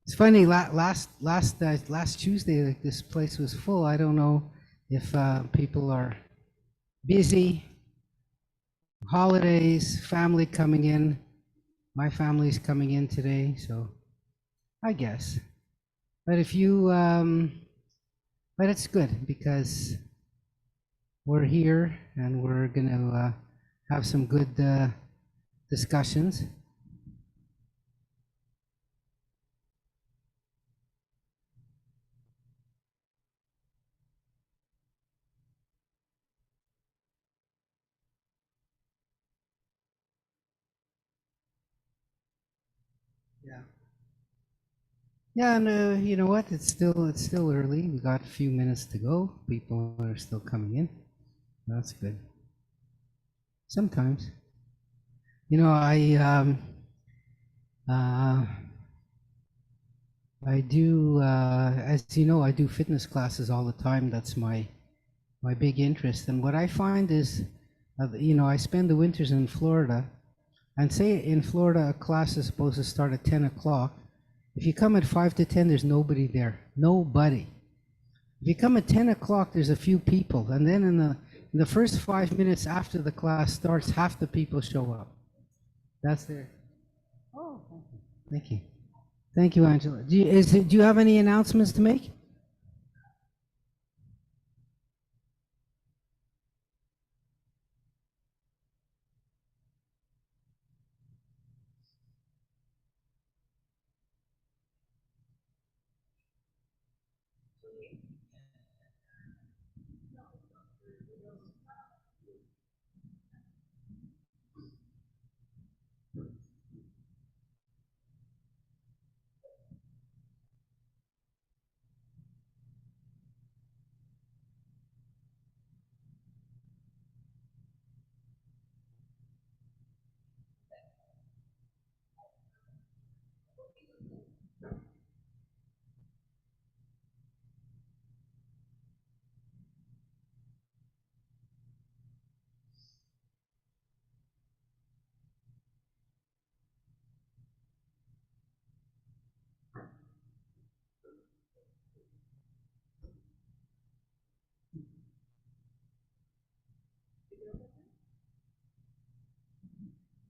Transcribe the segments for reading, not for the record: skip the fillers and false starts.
It's funny. Last Tuesday, like, this place was full. I don't know if people are busy, holidays, family coming in. My family's coming in today, so I guess. But if you, but it's good because we're here and we're gonna have some good discussions. Yeah. Yeah, and you know what? It's still early. We got a few minutes to go. People are still coming in. That's good. Sometimes, you know, uh, I do, as you know, I do fitness classes all the time. That's my big interest. And what I find is, you know, I spend the winters in Florida, and say in Florida a class is supposed to start at 10 o'clock. If you come at 5 to 10, there's nobody there. Nobody. If you come at 10 o'clock, there's a few people. And then in the first 5 minutes after the class starts, half the people show up. That's there. Oh, thank you. Thank you, Angela. Do you have any announcements to make?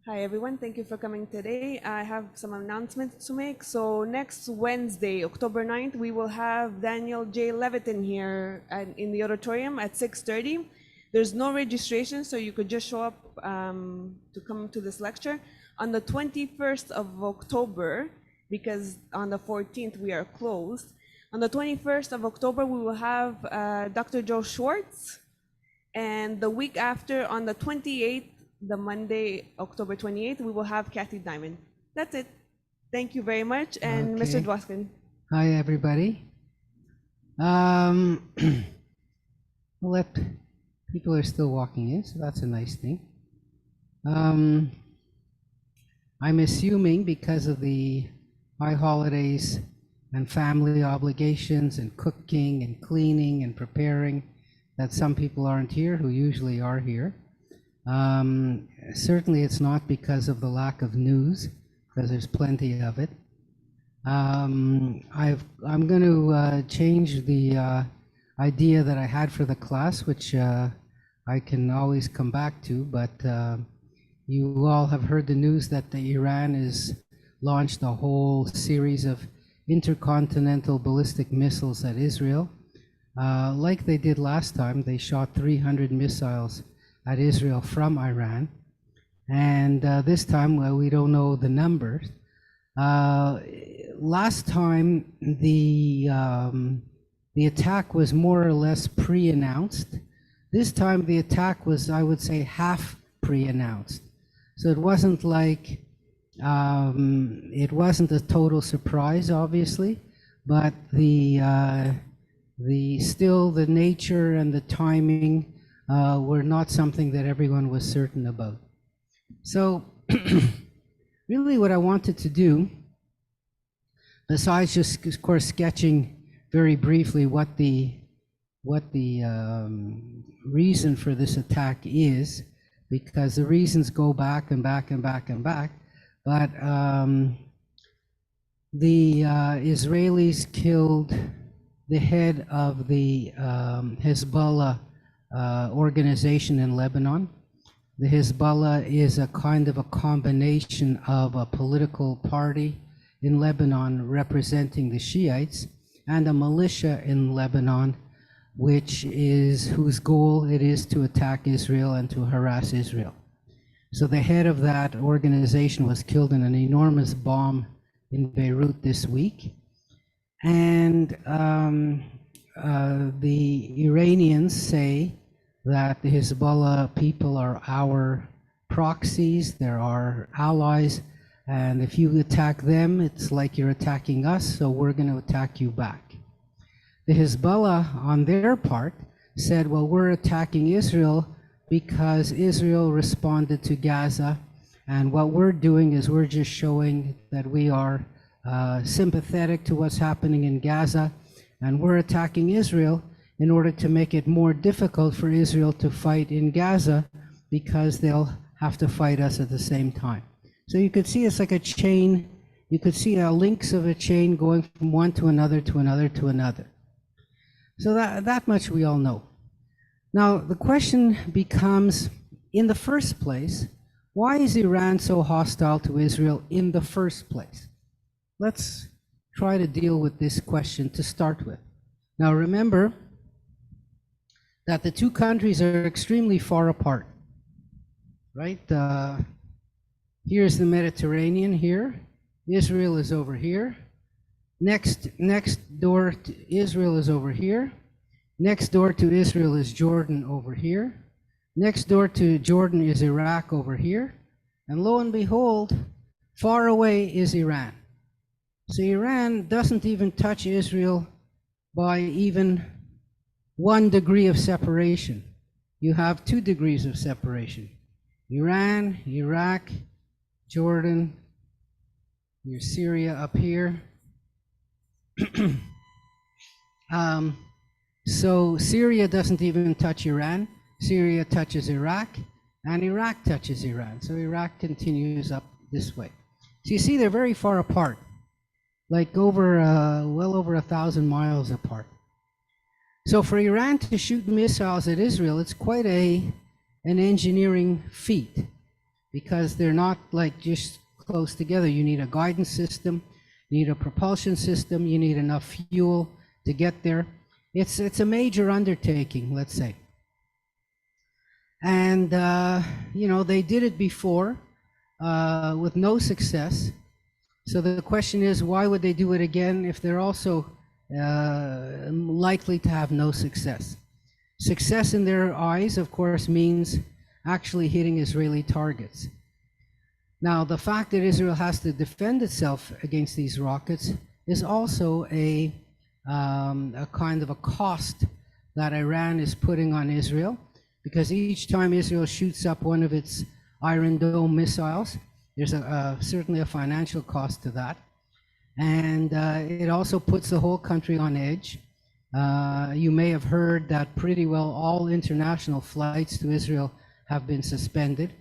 Hi everyone, thank you for coming today. I have some announcements to make. So next Wednesday, October 9th, we will have Daniel J. Levitin here in the auditorium at 6:30. There's no registration, so you could just show up to come to this lecture. On the 21st of October, because on the 14th we are closed, on the 21st of October we will have Dr. Joe Schwartz, and the week after, on the 28th, the Monday, October 28th, we will have Kathy Diamond. That's it. Thank you very much. And Mr. Okay. Dwoskin. Hi, everybody. Well, people are still walking in, so that's a nice thing. I'm assuming because of the high holidays and family obligations and cooking and cleaning and preparing that some people aren't here who usually are here. Certainly it's not because of the lack of news, because there's plenty of it. I'm going to change the idea that I had for the class, which I can always come back to, but you all have heard the news that Iran has launched a whole series of intercontinental ballistic missiles at Israel. Like they did last time, they shot 300 missiles at Israel from Iran. And this time, well, we don't know the numbers. Last time, the attack was more or less pre-announced. This time, the attack was, I would say, half pre-announced. So it wasn't like, it wasn't a total surprise, obviously, but still the nature and the timing were not something that everyone was certain about. So really what I wanted to do, besides just, of course, sketching very briefly what the reason for this attack is, because the reasons go back and back and back and back. But the Israelis killed the head of the Hezbollah organization in Lebanon. The Hezbollah is a kind of a combination of a political party in Lebanon representing the Shiites and a militia in Lebanon, whose goal it is to attack Israel and to harass Israel. So the head of that organization was killed in an enormous bomb in Beirut this week. And the Iranians say that the Hezbollah people are our proxies, they're our allies, and if you attack them, it's like you're attacking us, so we're going to attack you back. The Hezbollah, on their part, said, well, we're attacking Israel because Israel responded to Gaza, and what we're doing is we're just showing that we are sympathetic to what's happening in Gaza, and we're attacking Israel in order to make it more difficult for Israel to fight in Gaza, because they'll have to fight us at the same time. So you could see it's like a chain. You could see links of a chain going from one to another to another to another. So that much we all know. Now the question becomes, in the first place, why is Iran so hostile to Israel in the first place? Let's try to deal with this question to start with. Now remember that the two countries are extremely far apart, right? Here's the Mediterranean here. Israel is over here. Next door to Israel is over here. Next door to Israel is Jordan over here. Next door to Jordan is Iraq over here. And lo and behold, far away is Iran. So Iran doesn't even touch Israel by even 1 degree of separation. You have 2 degrees of separation. Iran, Iraq, Jordan, your Syria up here. So Syria doesn't even touch Iran. Syria touches Iraq, and Iraq touches Iran. So Iraq continues up this way. So you see, they're very far apart, like well over 1,000 miles apart. So for Iran to shoot missiles at Israel, it's quite an engineering feat, because they're not like just close together. You need a guidance system, you need a propulsion system, you need enough fuel to get there. It's a major undertaking, let's say. And they did it before with no success. So the question is, why would they do it again if they're also likely to have no success? Success in their eyes, of course, means actually hitting Israeli targets. Now, the fact that Israel has to defend itself against these rockets is also a kind of a cost that Iran is putting on Israel, because each time Israel shoots up one of its Iron Dome missiles, there's certainly a financial cost to that. And it also puts the whole country on edge. You may have heard that pretty well all international flights to Israel have been suspended.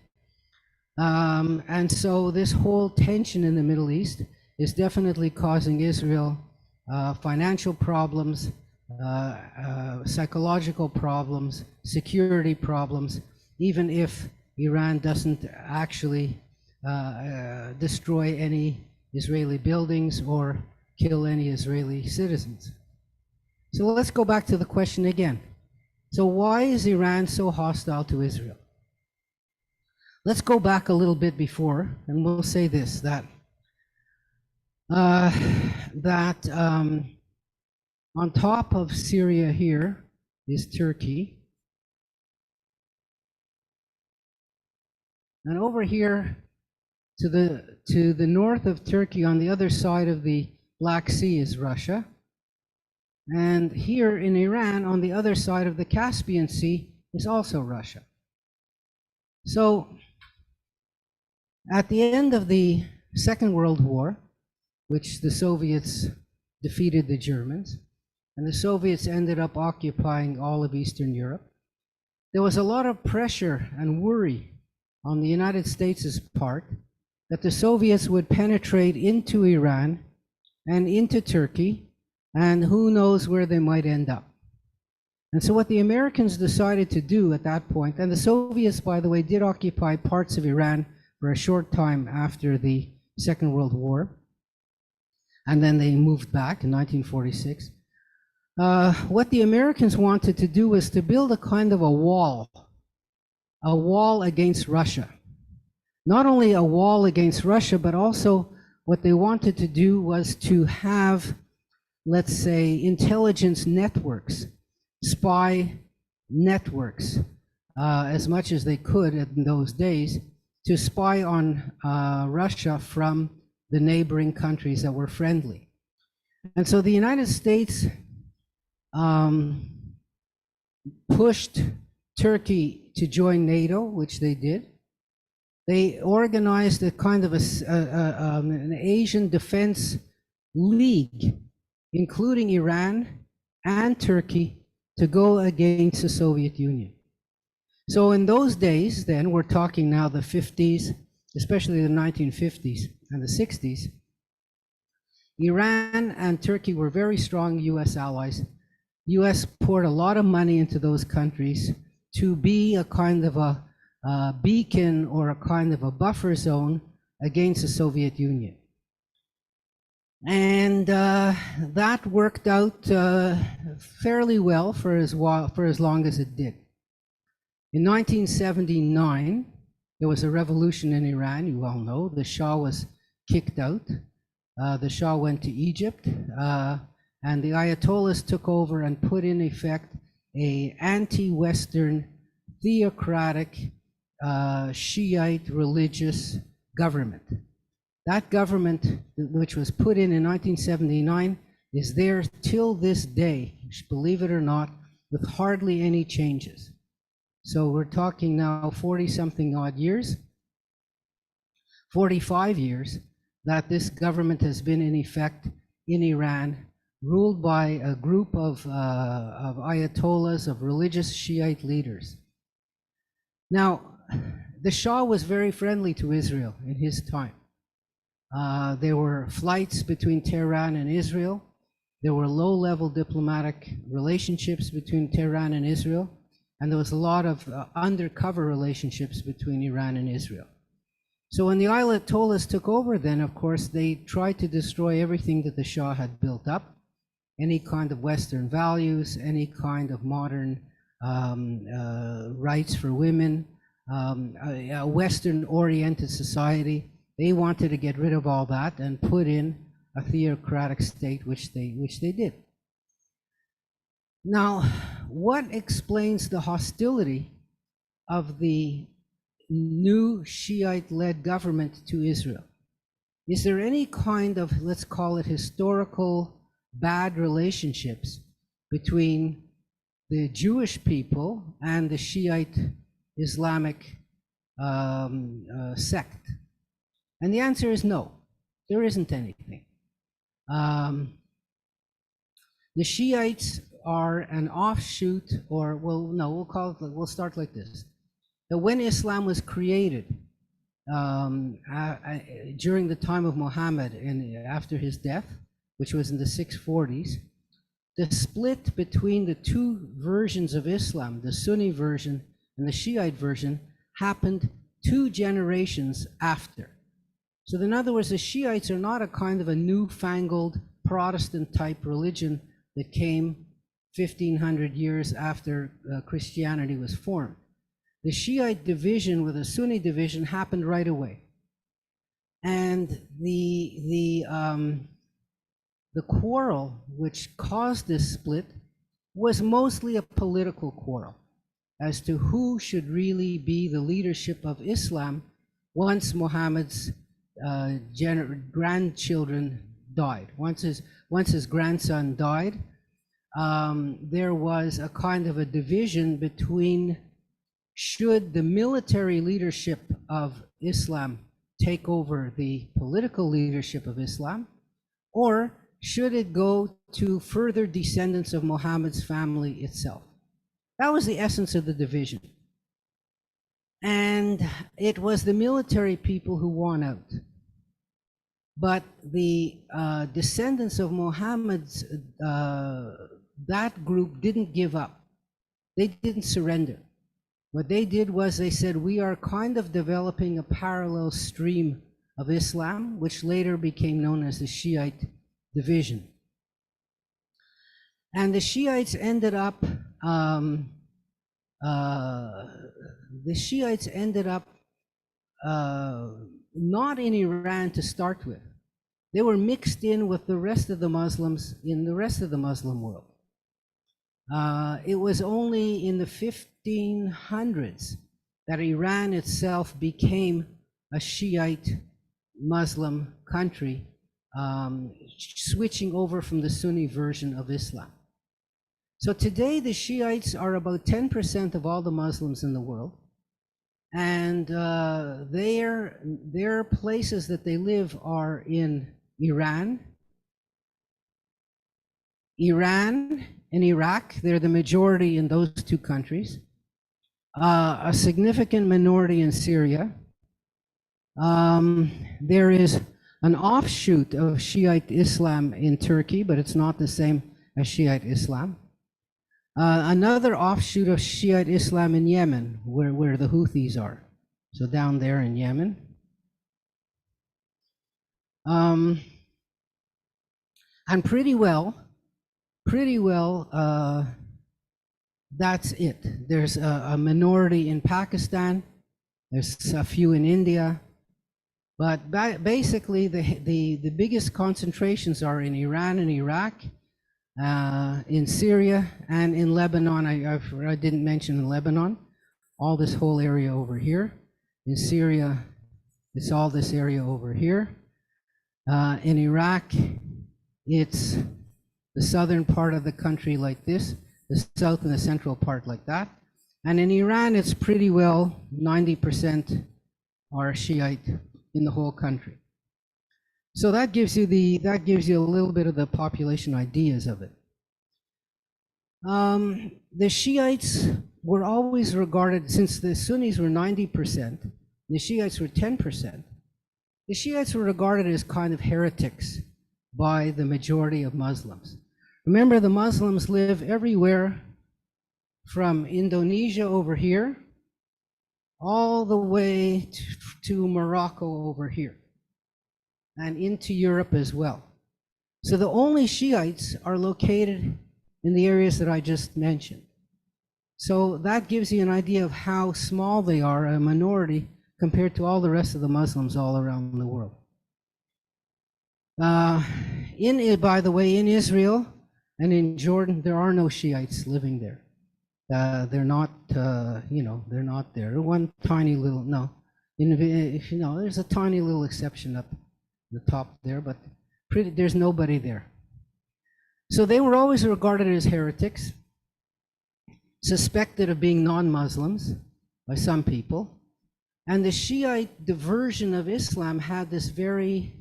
And so this whole tension in the Middle East is definitely causing Israel financial problems, psychological problems, security problems, even if Iran doesn't actually destroy any Israeli buildings or kill any Israeli citizens. So let's go back to the question again. So why is Iran so hostile to Israel? Let's go back a little bit before, and we'll say this, that on top of Syria here is Turkey. And over here to the north of Turkey, on the other side of the Black Sea, is Russia. And here in Iran, on the other side of the Caspian Sea, is also Russia. So at the end of the Second World War, which the Soviets defeated the Germans, and the Soviets ended up occupying all of Eastern Europe, there was a lot of pressure and worry on the United States' part that the Soviets would penetrate into Iran and into Turkey, and who knows where they might end up. And so what the Americans decided to do at that point, and the Soviets, by the way, did occupy parts of Iran for a short time after the Second World War, and then they moved back in 1946. What the Americans wanted to do was to build a kind of a wall against Russia. Not only a wall against Russia, but also what they wanted to do was to have, let's say, intelligence networks, spy networks, as much as they could in those days, to spy on Russia from the neighboring countries that were friendly. And so the United States pushed Turkey to join NATO, which they did. They organized a kind of an Asian Defense League, including Iran and Turkey, to go against the Soviet Union. So in those days, then, we're talking now the 50s, especially the 1950s and the 60s, Iran and Turkey were very strong US allies. US poured a lot of money into those countries to be a kind of a beacon or a kind of a buffer zone against the Soviet Union. And that worked out fairly well for as long as it did. In 1979, there was a revolution in Iran, you all know. The Shah was kicked out. The Shah went to Egypt, and the Ayatollahs took over and put in effect an anti-Western, theocratic, Shiite religious government. That government, which was put in 1979, is there till this day, believe it or not, with hardly any changes. So we're talking now 40-something odd years, 45 years, that this government has been in effect in Iran, ruled by a group of Ayatollahs, of religious Shiite leaders. Now, the Shah was very friendly to Israel in his time. There were flights between Tehran and Israel. There were low-level diplomatic relationships between Tehran and Israel. And there was a lot of undercover relationships between Iran and Israel. So when the Ayatollahs took over, then, of course, they tried to destroy everything that the Shah had built up, any kind of Western values, any kind of modern rights for women, a Western-oriented society. They wanted to get rid of all that and put in a theocratic state, which they did. Now, what explains the hostility of the new Shiite-led government to Israel? Is there any kind of, let's call it, historical bad relationships between the Jewish people and the Shiite Islamic sect? And the answer is no, there isn't anything. The Shiites are an offshoot, or we'll start like this. That when Islam was created during the time of Muhammad and after his death, which was in the 640s, the split between the two versions of Islam, the Sunni version and the Shiite version, happened 2 generations after. So in other words, the Shiites are not a kind of a newfangled Protestant type religion that came 1500 years after Christianity was formed. The Shiite division with the Sunni division happened right away. And the quarrel which caused this split was mostly a political quarrel as to who should really be the leadership of Islam once Muhammad's grandchildren died. Once his grandson died, there was a kind of a division between should the military leadership of Islam take over the political leadership of Islam, or should it go to further descendants of Muhammad's family itself? That was the essence of the division. And it was the military people who won out. But the descendants of Muhammad's, that group didn't give up. They didn't surrender. What they did was they said, we are kind of developing a parallel stream of Islam, which later became known as the Shiite division. And the Shiites ended up, not in Iran to start with. They were mixed in with the rest of the Muslims in the rest of the Muslim world. It was only in the 1500s that Iran itself became a Shiite Muslim country, switching over from the Sunni version of Islam. So today the Shiites are about 10% of all the Muslims in the world. And their places that they live are in Iran and Iraq. They're the majority in those two countries. A significant minority in Syria. There is an offshoot of Shiite Islam in Turkey, but it's not the same as Shiite Islam. Another offshoot of Shiite Islam in Yemen, where the Houthis are. So down there in Yemen. And pretty well, that's it. There's a minority in Pakistan. There's a few in India. But basically, the biggest concentrations are in Iran and Iraq, in Syria, and in Lebanon. I didn't mention in Lebanon, all this whole area over here. In Syria, it's all this area over here. In Iraq, it's the southern part of the country like this, the south and the central part like that. And in Iran, it's pretty well 90% are Shiite in the whole country. So that gives you a little bit of the population ideas of it. The Shiites were always regarded, since the Sunnis were 90%, the Shiites were 10%. The Shiites were regarded as kind of heretics by the majority of Muslims. Remember, the Muslims live everywhere from Indonesia over here, all the way to Morocco over here, and into Europe as well. So the only Shiites are located in the areas that I just mentioned. So that gives you an idea of how small they are, a minority, compared to all the rest of the Muslims all around the world. By the way, in Israel and in Jordan, there are no Shiites living there. They're not, they're not there. One tiny little, there's a tiny little exception up the top there, but there's nobody there. So they were always regarded as heretics, suspected of being non-Muslims by some people. And the Shiite diversion of Islam had this very,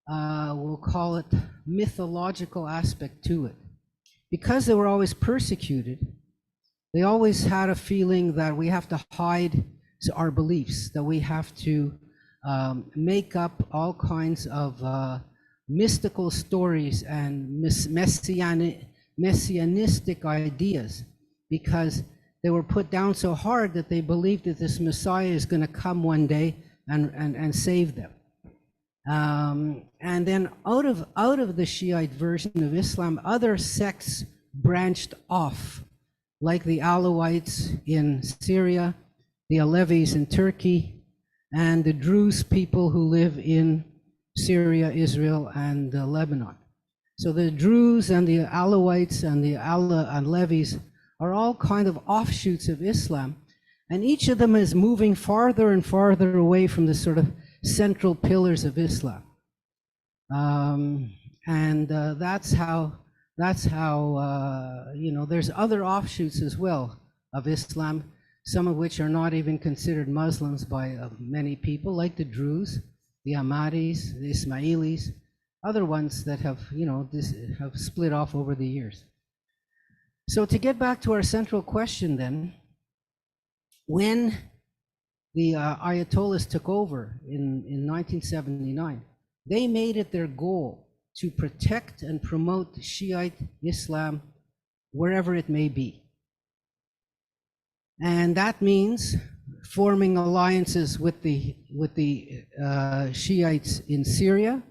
we'll call it mythological aspect to it. Because they were always persecuted, they always had a feeling that we have to hide our beliefs, that we have to make up all kinds of mystical stories and messianistic ideas, because they were put down so hard that they believed that this Messiah is going to come one day and save them. And then out of the Shiite version of Islam, other sects branched off, like the Alawites in Syria, the Alevis in Turkey, and the Druze people who live in Syria, Israel, and Lebanon. So the Druze and the Alawites and the Alevis are all kind of offshoots of Islam, and each of them is moving farther and farther away from the sort of central pillars of Islam. That's how there's other offshoots as well of Islam, some of which are not even considered Muslims by many people, like the Druze, the Ahmadis, the Ismailis, other ones that have have split off over the years. So to get back to our central question then, when the Ayatollahs took over in 1979, they made it their goal to protect and promote Shiite Islam wherever it may be. And that means forming alliances with the Shiites in Syria,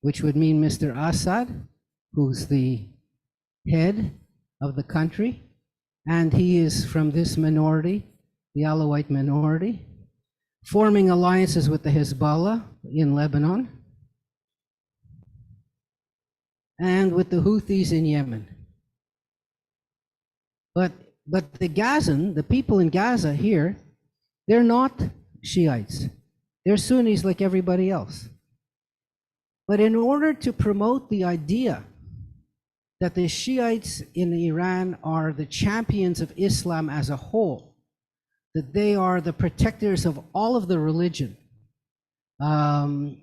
which would mean Mr. Assad, who's the head of the country, and he is from this minority, the Alawite minority, forming alliances with the Hezbollah in Lebanon, and with the Houthis in Yemen. But the Gazan, the people in Gaza here, they're not Shiites. They're Sunnis like everybody else. But in order to promote the idea that the Shiites in Iran are the champions of Islam as a whole, that they are the protectors of all of the religion,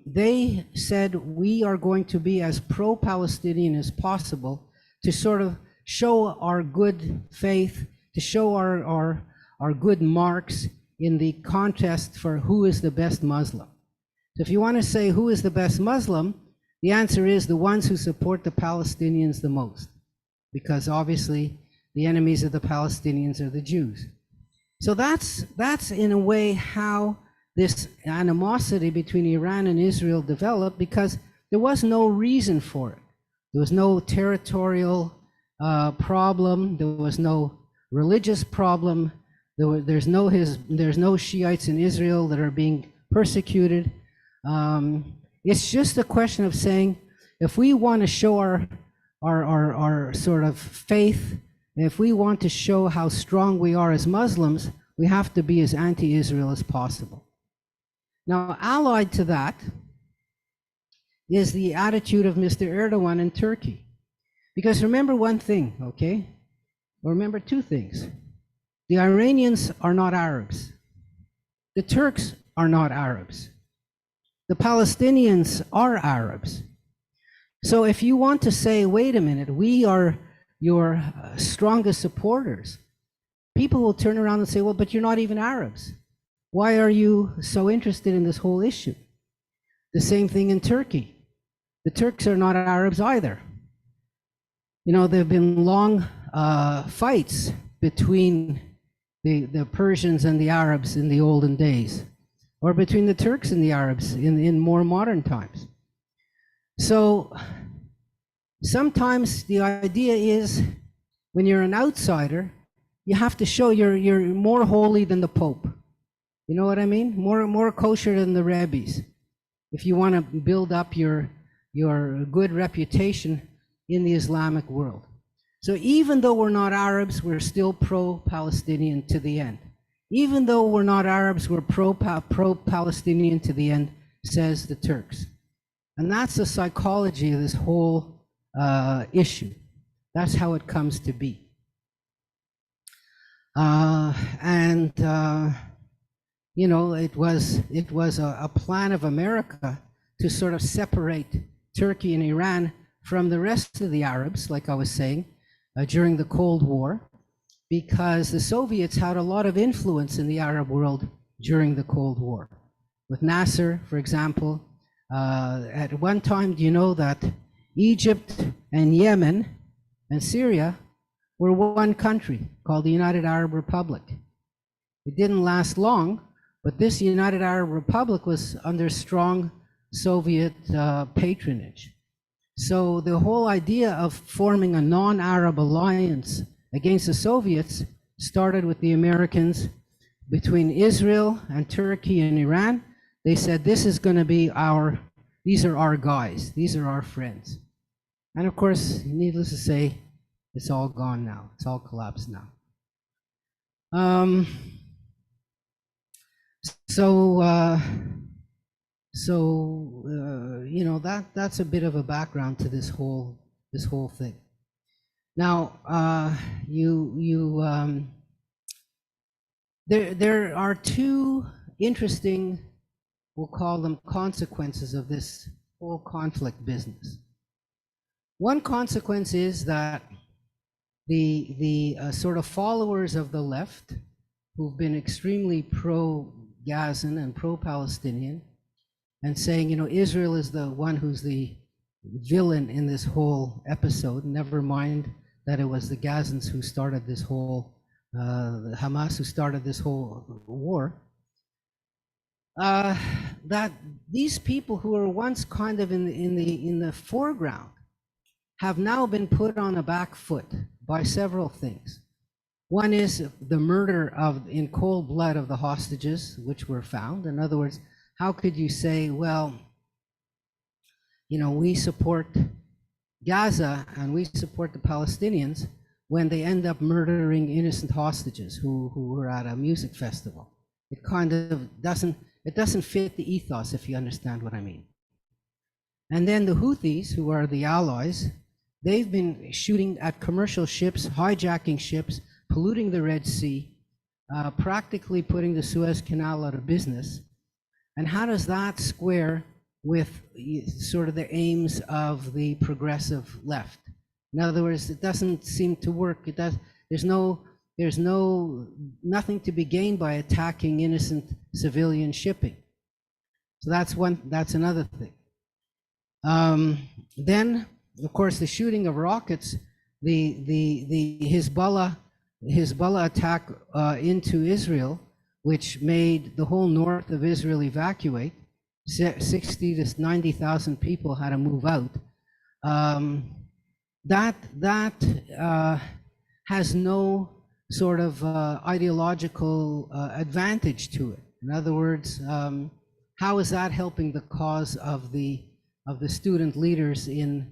they said we are going to be as pro-Palestinian as possible to sort of show our good faith, to show our good marks in the contest for who is the best Muslim. So if you want to say who is the best Muslim, the answer is the ones who support the Palestinians the most, because obviously the enemies of the Palestinians are the Jews. So that's in a way how this animosity between Iran and Israel developed, because there was no reason for it. There was no territorial problem. There was no religious problem. There's no Shiites in Israel that are being persecuted. It's just a question of saying, if we want to show our sort of faith, if we want to show how strong we are as Muslims, we have to be as anti-Israel as possible. Now, allied to that is the attitude of Mr. Erdogan in Turkey. Because remember one thing, okay? Or remember two things. The Iranians are not Arabs. The Turks are not Arabs. The Palestinians are Arabs. So if you want to say, wait a minute, we are your strongest supporters, people will turn around and say, well, but you're not even Arabs. Why are you so interested in this whole issue? The same thing in Turkey. The Turks are not Arabs either. You know, there have been long fights between the Persians and the Arabs in the olden days, or between the Turks and the Arabs in more modern times. So sometimes the idea is, when you're an outsider, you have to show you're more holy than the Pope. You know what I mean? More kosher than the rabbis, if you want to build up your good reputation in the Islamic world. So even though we're not Arabs, we're still pro-Palestinian to the end. Even though we're not Arabs, we're pro-Palestinian to the end, says the Turks. And that's the psychology of this whole issue. That's how it comes to be. You know, it was a plan of America to sort of separate Turkey and Iran from the rest of the Arabs, like I was saying, during the Cold War, because the Soviets had a lot of influence in the Arab world during the Cold War. With Nasser, for example, at one time, do you know that Egypt and Yemen and Syria were one country called the United Arab Republic? It didn't last long, but this United Arab Republic was under strong Soviet patronage. So the whole idea of forming a non-Arab alliance against the Soviets started with the Americans. Between Israel and Turkey and Iran, they said, this is going to be these are our guys, these are our friends. And of course, needless to say, it's all gone now. It's all collapsed now. You know, that's a bit of a background to this whole thing. Now, there are two interesting, we'll call them consequences of this whole conflict business. One consequence is that the sort of followers of the left, who've been extremely pro Gazan and pro-Palestinian, and saying, you know, Israel is the one who's the villain in this whole episode. Never mind that it was the Gazans who started this whole, Hamas who started this whole war. That these people who were once kind of in the foreground have now been put on a back foot by several things. One is the murder in cold blood of the hostages, which were found. In other words, how could you say, well, you know, we support Gaza and we support the Palestinians when they end up murdering innocent hostages who were at a music festival? It kind of doesn't fit the ethos, if you understand what I mean. And then the Houthis, who are the allies, they've been shooting at commercial ships, hijacking ships, polluting the Red Sea, practically putting the Suez Canal out of business. And how does that square with sort of the aims of the progressive left? In other words, it doesn't seem to work. There's nothing to be gained by attacking innocent civilian shipping. So that's another thing. Then, of course, the shooting of rockets, the Hezbollah attack into Israel, which made the whole north of Israel evacuate. 60 to 90,000 people had to move out. That has no sort of ideological advantage to it. In other words, how is that helping the cause of the student leaders in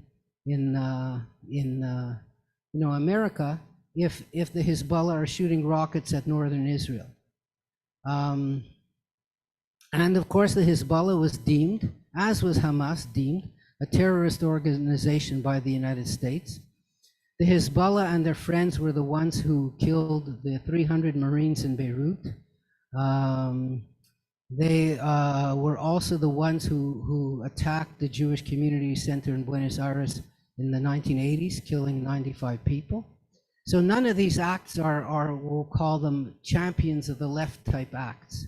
America if the Hezbollah are shooting rockets at northern Israel? And of course, the Hezbollah was deemed, as was Hamas, deemed a terrorist organization by the United States. The Hezbollah and their friends were the ones who killed the 300 Marines in Beirut. They were also the ones who attacked the Jewish Community Center in Buenos Aires in the 1980s, killing 95 people. So none of these acts are we'll call them champions of the left type acts.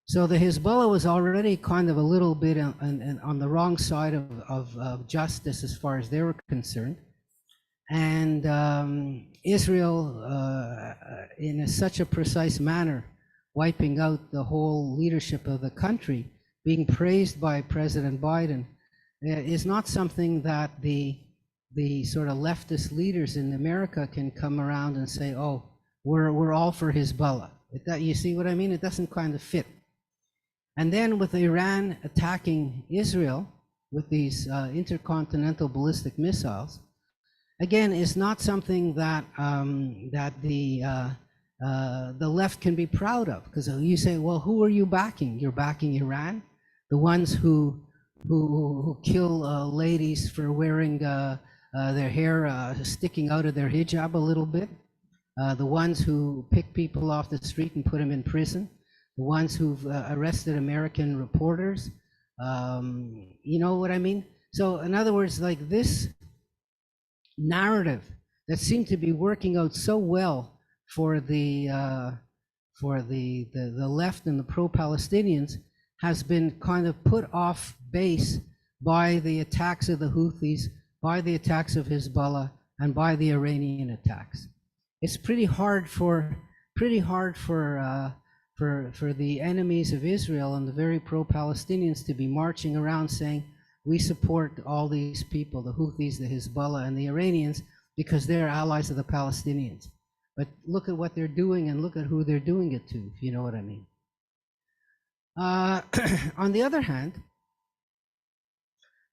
So the Hezbollah was already kind of a little bit on the wrong side of justice as far as they were concerned. And Israel, in such a precise manner, wiping out the whole leadership of the country, being praised by President Biden, is not something that the sort of leftist leaders in America can come around and say, oh, we're all for Hezbollah. You see what I mean? It doesn't kind of fit. And then with Iran attacking Israel with these intercontinental ballistic missiles, again, is not something that the left can be proud of, because you say, well, who are you backing? You're backing Iran, the ones who kill ladies for wearing their hair sticking out of their hijab a little bit, the ones who pick people off the street and put them in prison, the ones who've arrested American reporters. You know what I mean? So in other words, like this narrative that seemed to be working out so well for the left and the pro-Palestinians has been kind of put off base by the attacks of the Houthis, by the attacks of Hezbollah, and by the Iranian attacks. It's pretty hard for the enemies of Israel and the very pro-Palestinians to be marching around saying, we support all these people, the Houthis, the Hezbollah, and the Iranians, because they're allies of the Palestinians. But look at what they're doing and look at who they're doing it to, if you know what I mean. On the other hand,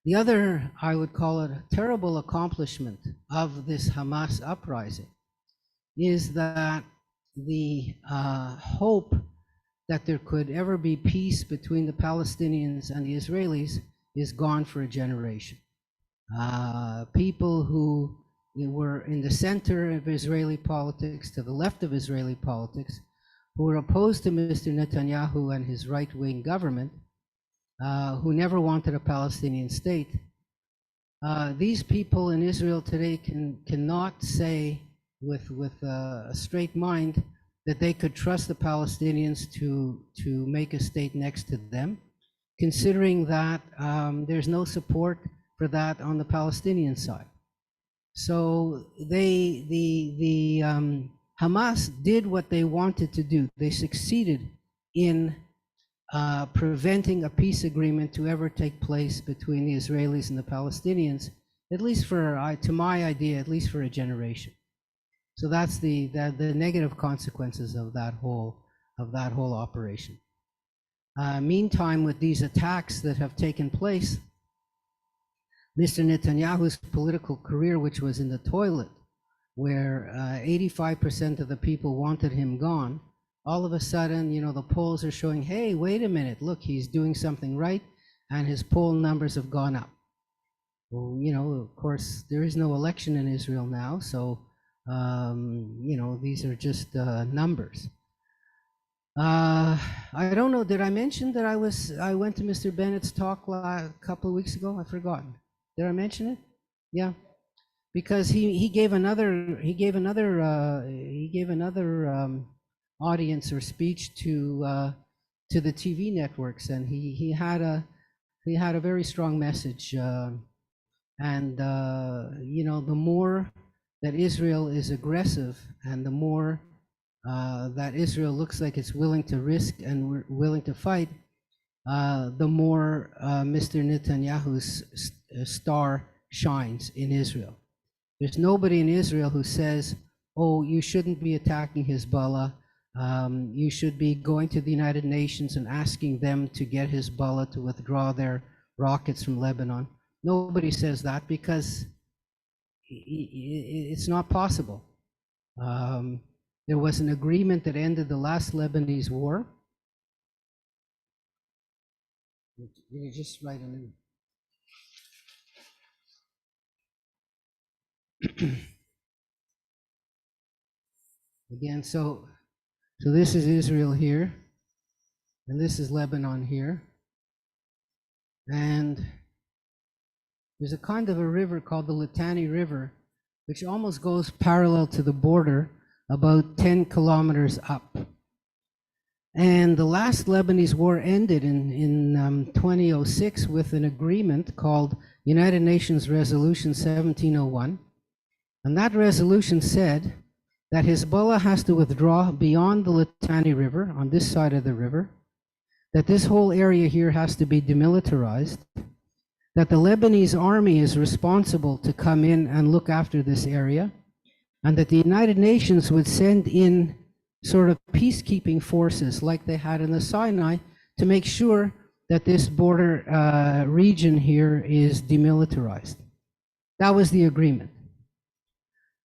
the other, I would call it, a terrible accomplishment of this Hamas uprising is that the hope that there could ever be peace between the Palestinians and the Israelis is gone for a generation. People who were in the center of Israeli politics, to the left of Israeli politics, who were opposed to Mr. Netanyahu and his right-wing government, who never wanted a Palestinian state. These people in Israel today cannot say with a straight mind that they could trust the Palestinians to make a state next to them, considering that there's no support for that on the Palestinian side. So Hamas did what they wanted to do. They succeeded in preventing a peace agreement to ever take place between the Israelis and the Palestinians, at least for, to my idea, at least for a generation. So that's the negative consequences of that whole operation. Meantime, with these attacks that have taken place, Mr. Netanyahu's political career, which was in the toilet, where 85% of the people wanted him gone, all of a sudden, you know, the polls are showing, hey, wait a minute, look, he's doing something right, and his poll numbers have gone up. Well, you know, of course, there is no election in Israel now, so, you know, these are just numbers. I don't know, did I mention that I went to Mr. Bennett's talk a couple of weeks ago? I've forgotten. Did I mention it? Yeah, because he gave another audience or speech to the TV networks, and he had a very strong message, and you know, the more that Israel is aggressive, and the more that Israel looks like it's willing to risk and willing to fight, the more Mr. Netanyahu's star shines in Israel. There's nobody in Israel who says, oh, you shouldn't be attacking Hezbollah. You should be going to the United Nations and asking them to get Hezbollah to withdraw their rockets from Lebanon. Nobody says that because it's not possible. There was an agreement that ended the last Lebanese war. Did you just write a new? Again, so this is Israel here, and this is Lebanon here, and there's a kind of a river called the Litani River, which almost goes parallel to the border, about 10 kilometers up. And the last Lebanese war ended in 2006 with an agreement called United Nations Resolution 1701. And that resolution said that Hezbollah has to withdraw beyond the Litani River, on this side of the river, that this whole area here has to be demilitarized, that the Lebanese army is responsible to come in and look after this area, and that the United Nations would send in sort of peacekeeping forces like they had in the Sinai to make sure that this border region here is demilitarized. That was the agreement.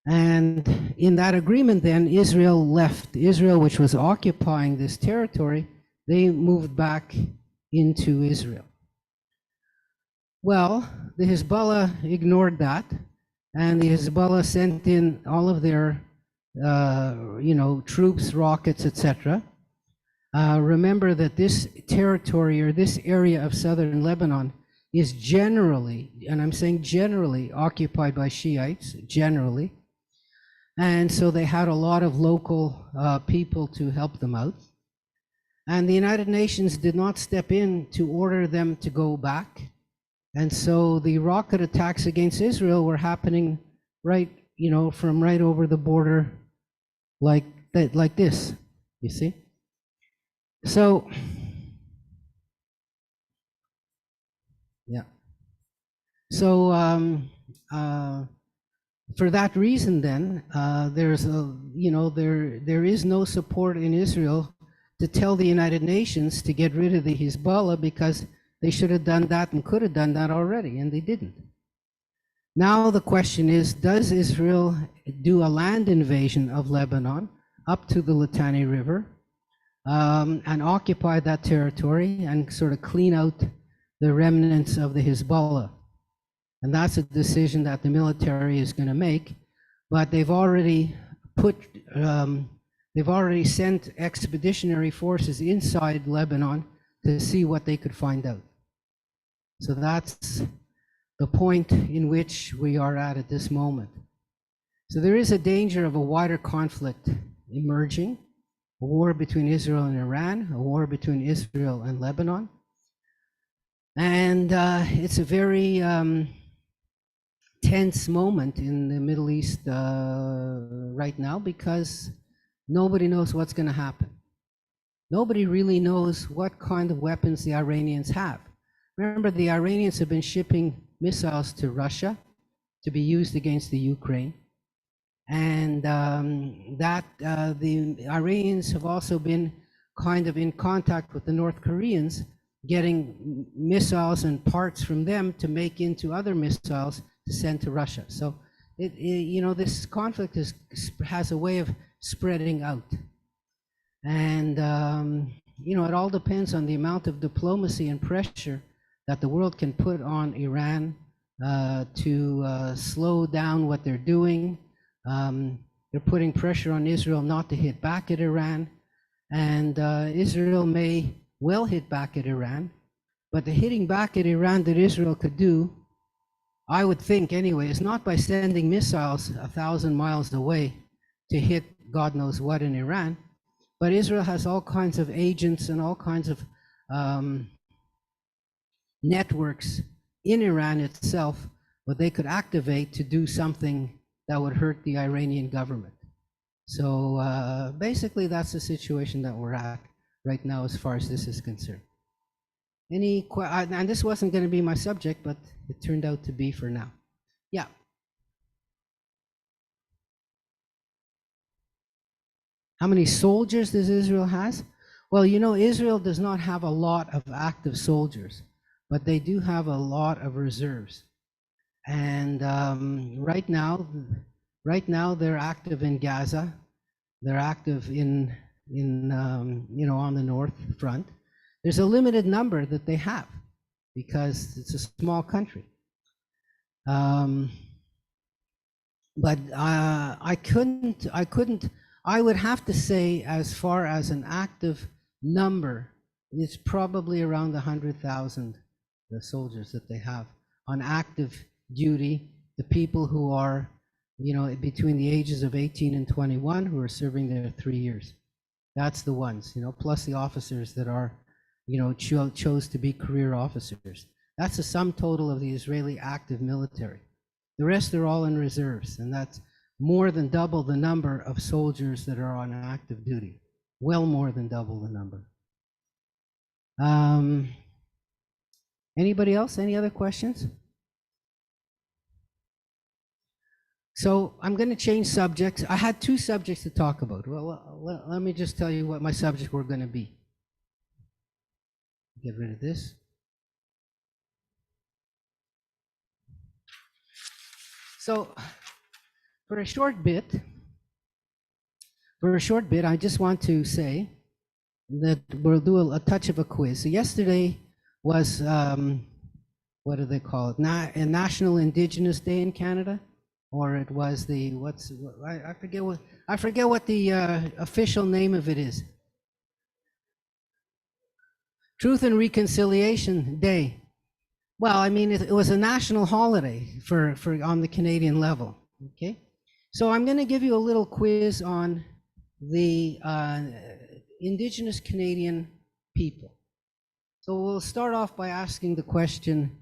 And in that agreement then, Israel left. Israel, which was occupying this territory, they moved back into Israel. Well, the Hezbollah ignored that, and the Hezbollah sent in all of their you know, troops, rockets, etc. Remember that this territory, or this area of southern Lebanon, is generally, and I'm saying generally, occupied by Shiites, generally. And so they had a lot of local people to help them out. And the United Nations did not step in to order them to go back. And so the rocket attacks against Israel were happening right, you know, from right over the border, like that, like this, you see? So, yeah. So, for that reason, then, there's a, you know, there is no support in Israel to tell the United Nations to get rid of the Hezbollah, because they should have done that and could have done that already, and they didn't. Now the question is, does Israel do a land invasion of Lebanon up to the Litani River and occupy that territory and sort of clean out the remnants of the Hezbollah? And that's a decision that the military is going to make, but they've already sent expeditionary forces inside Lebanon to see what they could find out. So that's the point in which we are at this moment. So there is a danger of a wider conflict emerging. a war between Israel and Iran, a war between Israel and Lebanon. And it's a very tense moment in the Middle East right now, because nobody knows what's going to happen. Nobody really knows what kind of weapons the Iranians have. Remember, the Iranians have been shipping missiles to Russia to be used against the Ukraine. And the Iranians have also been kind of in contact with the North Koreans, getting missiles and parts from them to make into other missiles to send to Russia. So, you know, this conflict has a way of spreading out. And, you know, it all depends on the amount of diplomacy and pressure that the world can put on Iran to slow down what they're doing. They're putting pressure on Israel not to hit back at Iran. And Israel may well hit back at Iran. But the hitting back at Iran that Israel could do, I would think anyway, is not by sending missiles 1,000 miles away to hit God knows what in Iran. But Israel has all kinds of agents and all kinds of networks in Iran itself, what they could activate to do something that would hurt the Iranian government. So basically, that's the situation that we're at right now as far as this is concerned. And this wasn't going to be my subject, but it turned out to be for now. Yeah. How many soldiers does Israel has? Well, you know, Israel does not have a lot of active soldiers, but they do have a lot of reserves. And right now they're active in Gaza. They're active in you know, on the north front. There's a limited number that they have because it's a small country. But I would have to say, as far as an active number, it's probably around 100,000, the soldiers that they have on active duty, the people who are, you know, between the ages of 18 and 21 who are serving their 3 years. That's the ones, you know, plus the officers that are, you know, chose to be career officers. That's the sum total of the Israeli active military. The rest are all in reserves, and that's more than double the number of soldiers that are on active duty. Well more than double the number. Anybody else? Any other questions? So I'm going to change subjects. I had two subjects to talk about. Well, let me just tell you what my subjects were going to be. Get rid of this. So for a short bit, I just want to say that we'll do a touch of a quiz. So yesterday was, what do they call it? A National Indigenous Day in Canada, or it was the I forget what the official name of it is. Truth and Reconciliation Day. Well, I mean, it was a national holiday for on the Canadian level. Okay, so I'm going to give you a little quiz on the Indigenous Canadian people. So we'll start off by asking the question,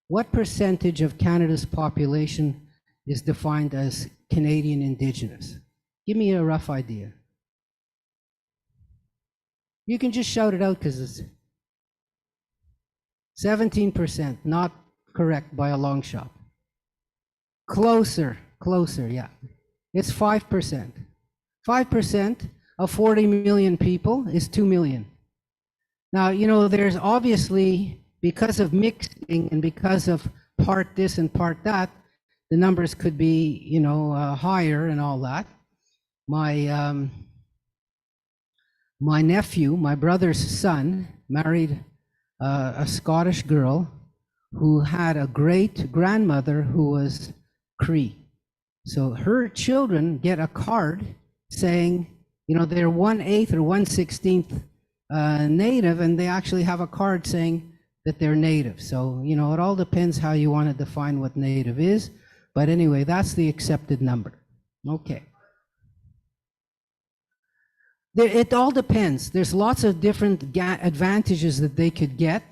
what percentage of Canada's population is defined as Canadian Indigenous? Give me a rough idea. You can just shout it out because it's 17%, not correct by a long shot. Closer, yeah. It's 5%. 5% of 40 million people is 2 million. Now, you know, there's obviously, because of mixing and because of part this and part that, the numbers could be, you know, higher and all that. My nephew, my brother's son, married a Scottish girl who had a great grandmother who was Cree. So her children get a card saying, you know, they're 1/8 or 1/16 Native, and they actually have a card saying that they're Native. So, you know, it all depends how you want to define what Native is. But anyway, that's the accepted number. Okay. It all depends. There's lots of different advantages that they could get,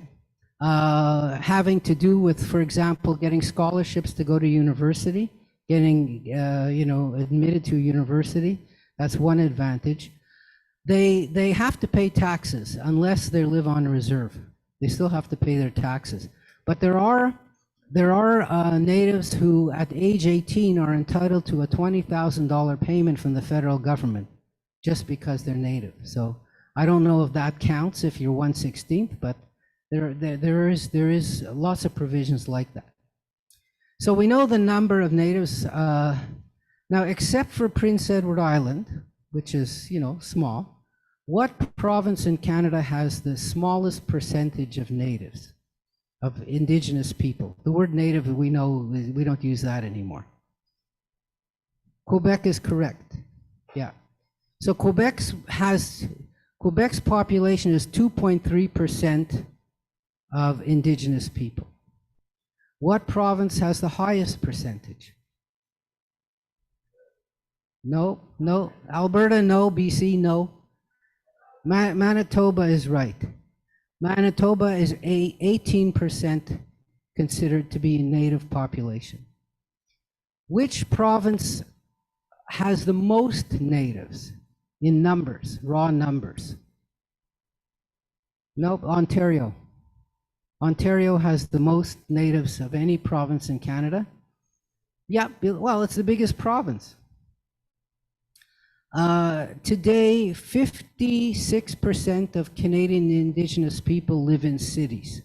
having to do with, for example, getting scholarships to go to university, getting, admitted to university. That's one advantage. They have to pay taxes unless they live on reserve. They still have to pay their taxes. But there are natives who at age 18 are entitled to a $20,000 payment from the federal government just because they're native. So I don't know if that counts if you're 1/16th, but there is lots of provisions like that. So we know the number of natives now, except for Prince Edward Island, which is, small. What province in Canada has the smallest percentage of natives, of indigenous people? The word native, we know, we don't use that anymore. Quebec is correct. Yeah. So Quebec's population is 2.3% of indigenous people. What province has the highest percentage? No. Alberta, no. BC, no. Manitoba is right. Manitoba is 18% considered to be a native population. Which province has the most natives in numbers, raw numbers? Nope, Ontario. Ontario has the most natives of any province in Canada. Yeah, well, it's the biggest province. Today, 56% of Canadian Indigenous people live in cities.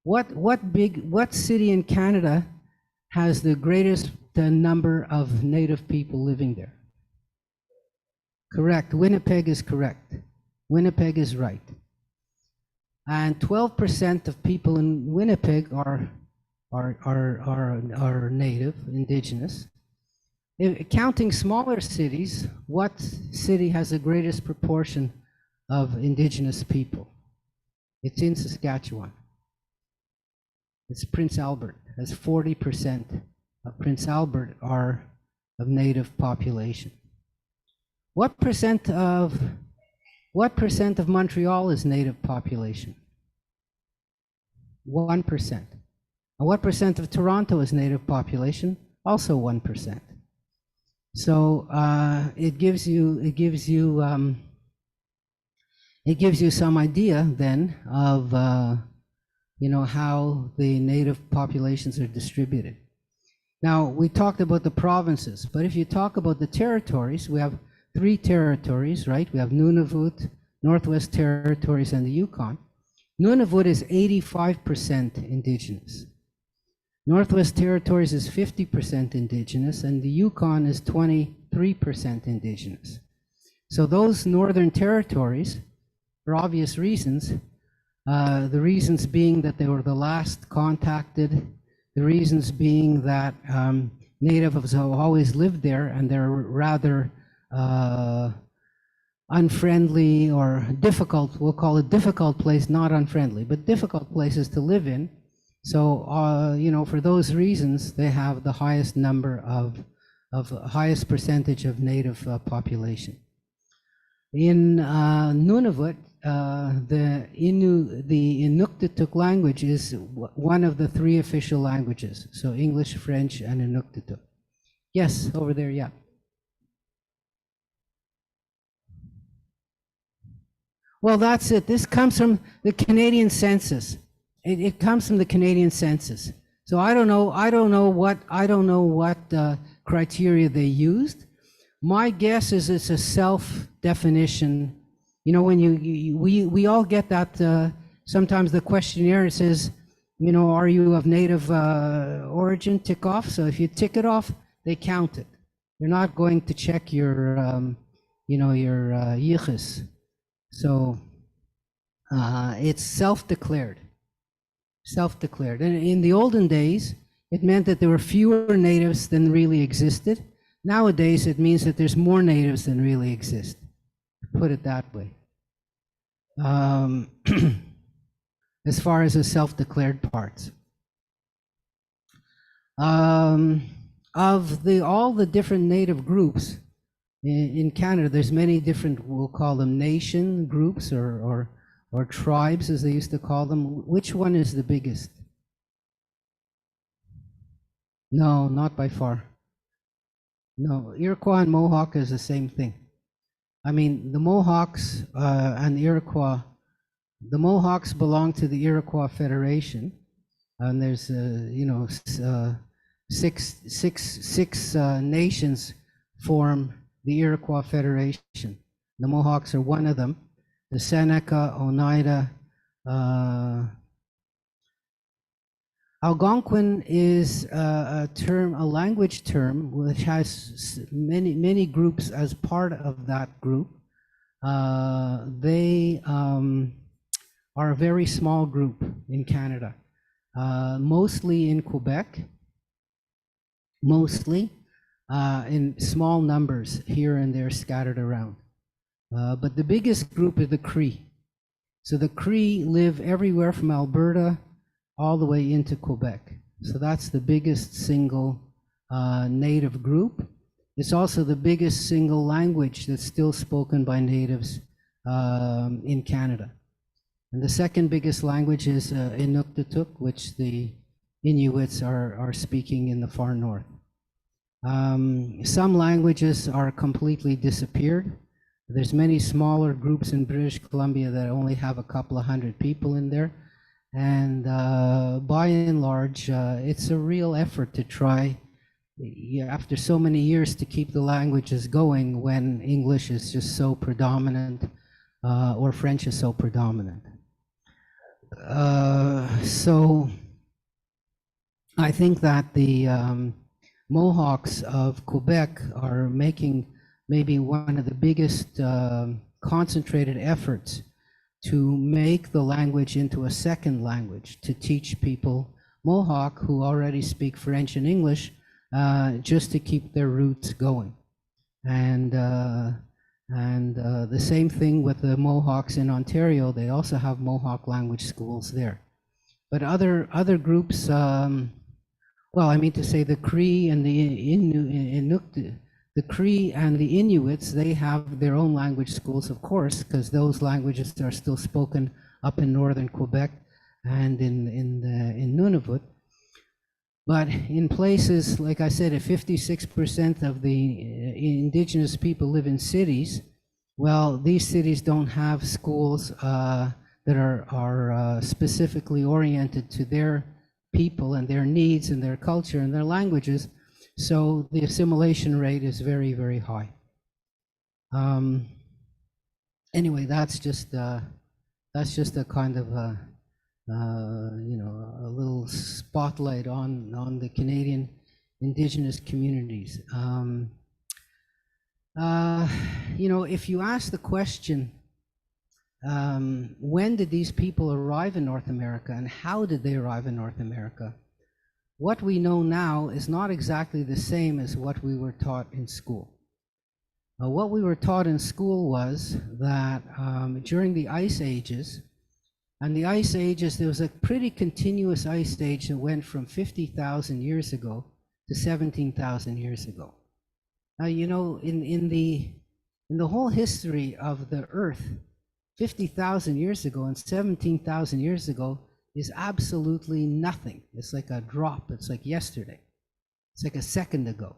What city in Canada has the greatest number of Native people living there? Correct. Winnipeg is correct. Winnipeg is right. And 12% of people in Winnipeg are Native, Indigenous. Counting smaller cities, what city has the greatest proportion of Indigenous people? It's in Saskatchewan. It's Prince Albert. As 40% of Prince Albert are of Native population. What percent of Montreal is Native population? 1%. And what percent of Toronto is Native population? Also 1%. So it gives you some idea then of how the native populations are distributed. Now we talked about the provinces, but if you talk about the territories, we have 3 territories, right? We have Nunavut, Northwest Territories, and the Yukon. Nunavut is 85% Indigenous. Northwest Territories is 50% Indigenous, and the Yukon is 23% Indigenous. So those northern territories, for obvious reasons, the reasons being that they were the last contacted, the reasons being that natives have always lived there and they're rather unfriendly or difficult, we'll call it difficult place, not unfriendly, but difficult places to live in. So, for those reasons, they have the highest number highest percentage of native population. In Nunavut, the Inuktitut language is one of the 3 official languages. So English, French, and Inuktitut. Yes, over there, yeah. Well, that's it. This comes from the Canadian census. It comes from the Canadian census. So I don't know what criteria they used. My guess is it's a self-definition. When we all get that. Sometimes the questionnaire says, are you of native origin? Tick off. So if you tick it off, they count it. They're not going to check your yichus. So it's self-declared. Self-declared. And in the olden days, it meant that there were fewer natives than really existed. Nowadays, it means that there's more natives than really exist. Put it that way. As far as the self-declared parts. Of all the different native groups, in Canada, there's many different, we'll call them nation groups or tribes, as they used to call them. Which one is the biggest? No, not by far. No, Iroquois and Mohawk is the same thing. I mean, the Mohawks and Iroquois, the Mohawks belong to the Iroquois Federation, and there's, you know, six nations form the Iroquois Federation. The Mohawks are one of them. The Seneca, Oneida, Algonquin is a term, a language term, which has many groups as part of that group. They are a very small group in Canada, mostly in Quebec, mostly in small numbers here and there scattered around. But the biggest group is the Cree. So the Cree live everywhere from Alberta all the way into Quebec. So that's the biggest single native group. It's also the biggest single language that's still spoken by natives in Canada. And the second biggest language is Inuktitut, which the Inuits are speaking in the far north. Some languages are completely disappeared. There's many smaller groups in British Columbia that only have a couple of hundred people in there. And by and large, it's a real effort to try, after so many years, to keep the languages going when English is just so predominant or French is so predominant. So I think that the Mohawks of Quebec are making maybe one of the biggest concentrated efforts to make the language into a second language, to teach people Mohawk who already speak French and English, just to keep their roots going. And the same thing with the Mohawks in Ontario. They also have Mohawk language schools there. But other groups, well, I mean to say the Cree and the Cree and the Inuits, they have their own language schools, of course, because those languages are still spoken up in northern Quebec and in Nunavut. But in places, like I said, if 56% of the indigenous people live in cities, well, these cities don't have schools that are specifically oriented to their people and their needs and their culture and their languages. So the assimilation rate is very, very high. Anyway, that's just a kind of you know, a little spotlight on the Canadian Indigenous communities. You know, if you ask the question, when did these people arrive in North America and how did they arrive in North America? What we know now is not exactly the same as what we were taught in school. What we were taught in school was that during the Ice Ages, and the Ice Ages, there was a pretty continuous Ice Age that went from 50,000 years ago to 17,000 years ago. Now, you know, in the whole history of the Earth, 50,000 years ago and 17,000 years ago is absolutely nothing. It's like a drop. It's like yesterday. It's like a second ago.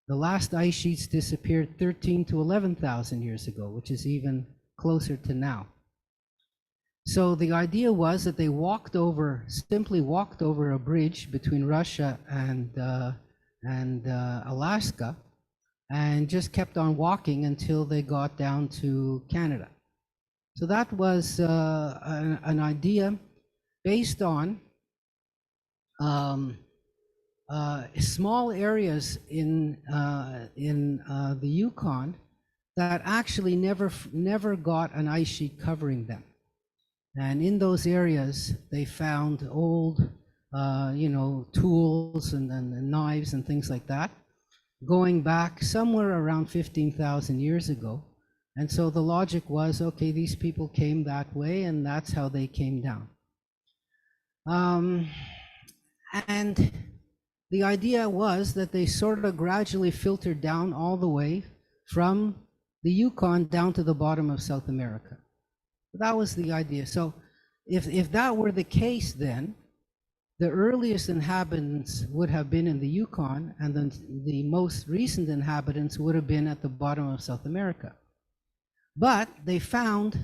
The last ice sheets disappeared 13 to 11,000 years ago, which is even closer to now. So the idea was that they simply walked over a bridge between Russia and Alaska, and just kept on walking until they got down to Canada. So that was an idea based on small areas in the Yukon that actually never got an ice sheet covering them. And in those areas, they found old, you know, tools and knives and things like that, going back somewhere around 15,000 years ago. And so the logic was, okay, these people came that way, and that's how they came down. And the idea was that they sort of gradually filtered down all the way from the Yukon down to the bottom of South America. That was the idea. So if that were the case, then the earliest inhabitants would have been in the Yukon, and then the most recent inhabitants would have been at the bottom of South America. But they found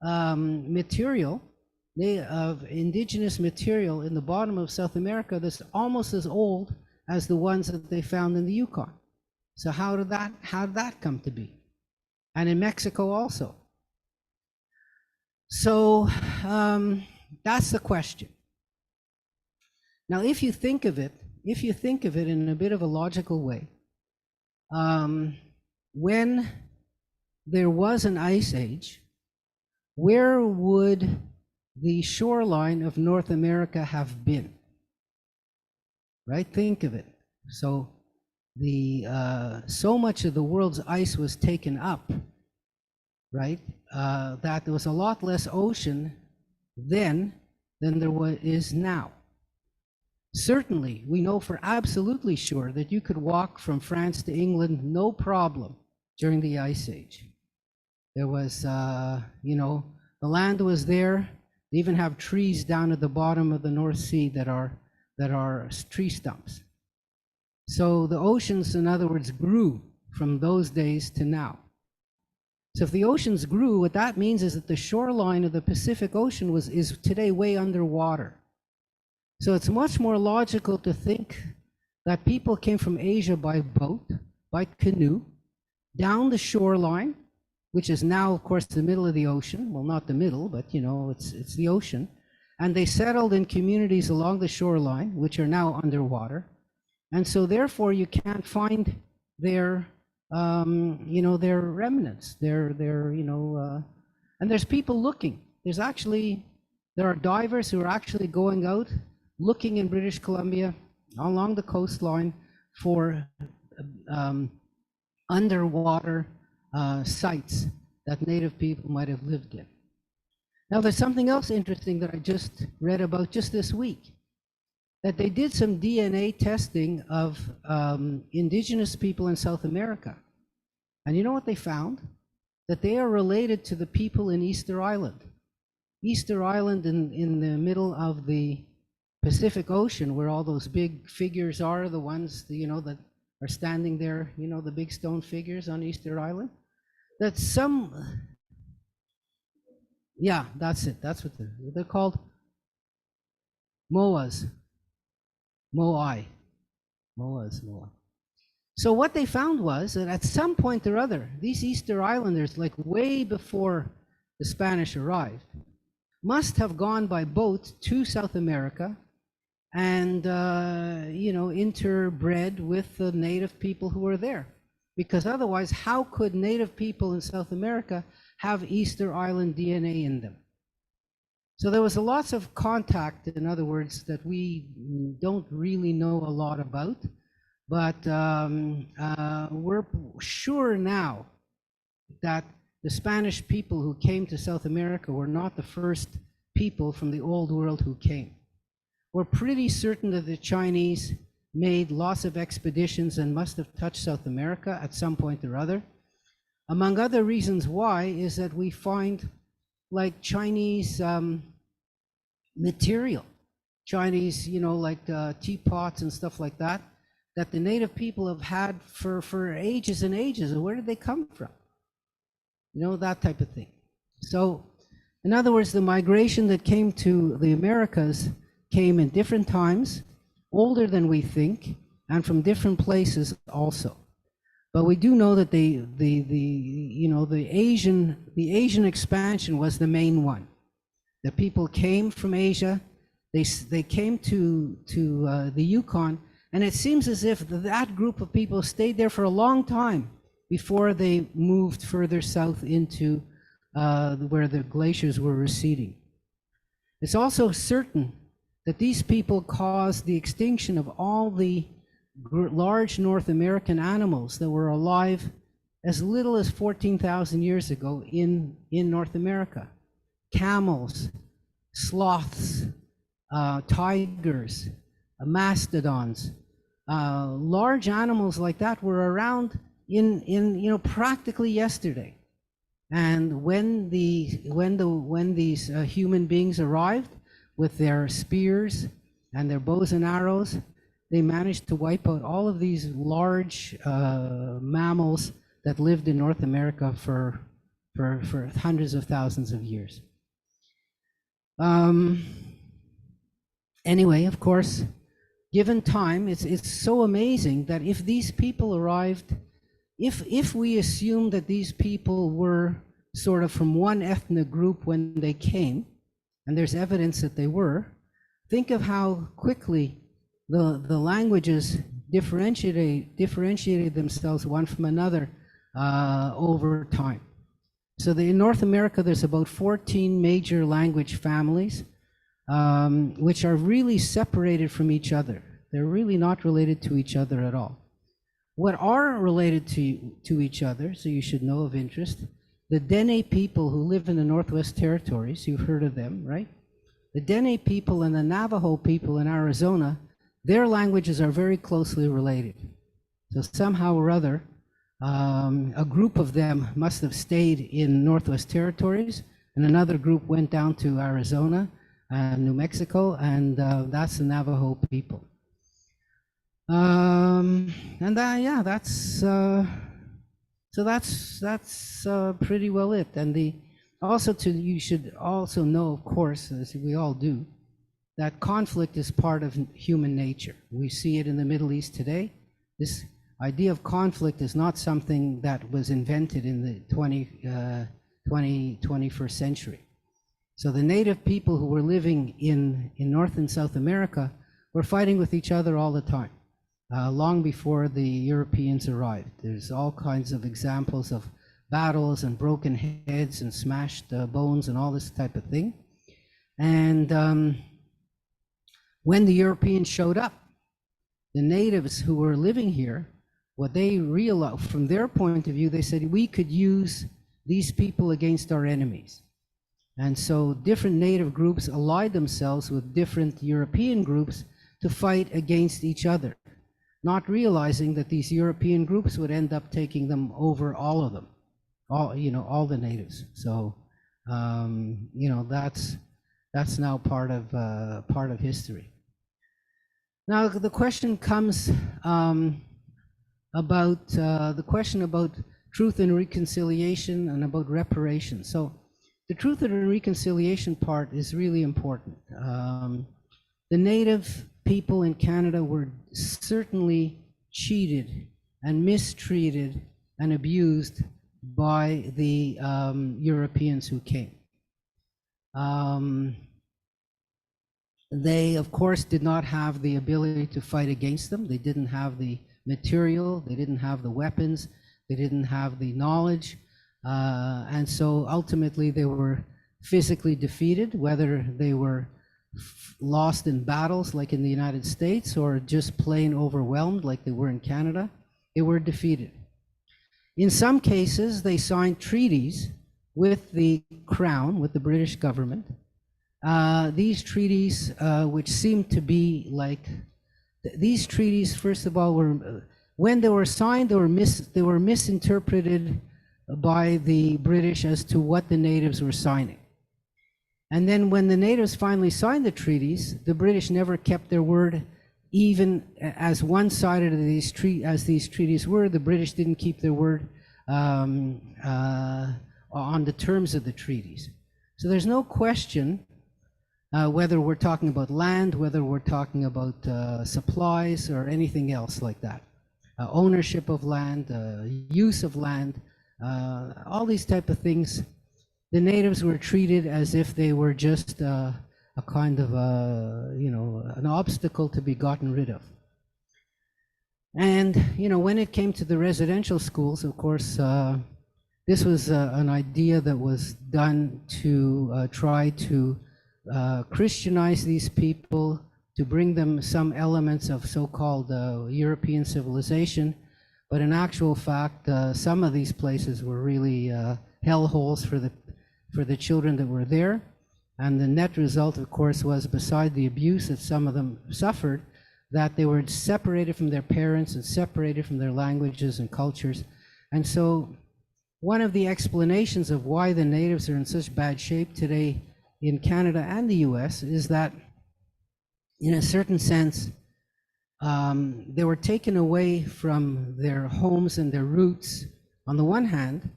material of indigenous material in the bottom of South America that's almost as old as the ones that they found in the Yukon. So how did that come to be? And in Mexico also. So that's the question. Now, if you think of it in a bit of a logical way, when there was an ice age, where would the shoreline of North America have been? Right? Think of it. So so much of the world's ice was taken up, right? That there was a lot less ocean then than there is now. Certainly, we know for absolutely sure that you could walk from France to England no problem during the Ice Age. There was, the land was there. They even have trees down at the bottom of the North Sea that are tree stumps. So the oceans, in other words, grew from those days to now. So if the oceans grew, what that means is that the shoreline of the Pacific Ocean is today way underwater. So it's much more logical to think that people came from Asia by boat, by canoe, down the shoreline, which is now, of course, the middle of the ocean. Well, not the middle, but it's the ocean. And they settled in communities along the shoreline, which are now underwater. And so therefore you can't find their their remnants, and there's people looking. There are divers who are actually going out looking in British Columbia along the coastline for underwater sites that Native people might have lived in. Now, there's something else interesting that I just read about just this week, that they did some DNA testing of indigenous people in South America. And you know what they found? That they are related to the people in Easter Island. Easter Island in the middle of the Pacific Ocean, where all those big figures are, the ones that are standing there, the big stone figures on Easter Island. That's that's it. That's what they're called. Moas. Moai. Moas. So what they found was that at some point or other, these Easter Islanders, like way before the Spanish arrived, must have gone by boat to South America and interbred with the native people who were there. Because otherwise, how could native people in South America have Easter Island DNA in them? So there was lots of contact, in other words, that we don't really know a lot about, but we're sure now that the Spanish people who came to South America were not the first people from the old world who came. We're pretty certain that the Chinese made lots of expeditions and must have touched South America at some point or other. Among other reasons why is that we find like Chinese material, Chinese, teapots and stuff like that, that the native people have had for ages and ages. And where did they come from? That type of thing. So, in other words, the migration that came to the Americas came in different times, older than we think, and from different places also. But we do know that the Asian expansion was the main one. The people came from Asia, they came to the Yukon, and it seems as if that group of people stayed there for a long time before they moved further south into where the glaciers were receding. It's also certain that these people caused the extinction of all the large North American animals that were alive as little as 14,000 years ago in North America. Camels, sloths, tigers, mastodons, large animals like that were around practically yesterday. And when these human beings arrived with their spears and their bows and arrows, they managed to wipe out all of these large mammals that lived in North America for hundreds of thousands of years. Anyway, of course, given time, it's so amazing that if these people arrived, if we assume that these people were sort of from one ethnic group when they came, and there's evidence that they were, think of how quickly the languages differentiated themselves one from another over time. So in North America, there's about 14 major language families, which are really separated from each other. They're really not related to each other at all. What are related to each other, so you should know of interest, the Dene people who live in the Northwest Territories, you've heard of them, right? The Dene people and the Navajo people in Arizona, their languages are very closely related. So somehow or other, a group of them must have stayed in Northwest Territories, and another group went down to Arizona and New Mexico, and that's the Navajo people. That's pretty well it. And you should also know, of course, as we all do, that conflict is part of human nature. We see it in the Middle East today. This idea of conflict is not something that was invented in the 21st century. So the native people who were living in North and South America were fighting with each other all the time, long before the Europeans arrived. There's all kinds of examples of battles and broken heads and smashed bones and all this type of thing. And when the Europeans showed up, the natives who were living here, what they realized, from their point of view, they said, we could use these people against our enemies. And so different native groups allied themselves with different European groups to fight against each other, not realizing that these European groups would end up taking them over, all of them, all the natives. So that's now part of history. Now the question comes about truth and reconciliation and about reparation. So the truth and reconciliation part is really important. The native people in Canada were certainly cheated and mistreated and abused by the Europeans who came. They, of course, did not have the ability to fight against them. They didn't have the material, they didn't have the weapons, they didn't have the knowledge. And so ultimately they were physically defeated, whether they were lost in battles like in the United States or just plain overwhelmed like they were in Canada. They were defeated. In some cases, they signed treaties with the Crown, with the British government. These treaties, which seemed to be like, these treaties, first of all, were, when they were signed, they were misinterpreted by the British as to what the natives were signing. And then when the natives finally signed the treaties, the British never kept their word, even as one-sided as these treaties were. The British didn't keep their word on the terms of the treaties. So there's no question whether we're talking about land, whether we're talking about supplies or anything else like that. Ownership of land, use of land, all these type of things. The natives were treated as if they were just a kind of an obstacle to be gotten rid of. And when it came to the residential schools, of course, this was an idea that was done to try to Christianize these people, to bring them some elements of so-called European civilization. But in actual fact, some of these places were really hellholes for the children that were there. And the net result, of course, was, beside the abuse that some of them suffered, that they were separated from their parents and separated from their languages and cultures. And so one of the explanations of why the natives are in such bad shape today in Canada and the US is that, in a certain sense, they were taken away from their homes and their roots on the one hand,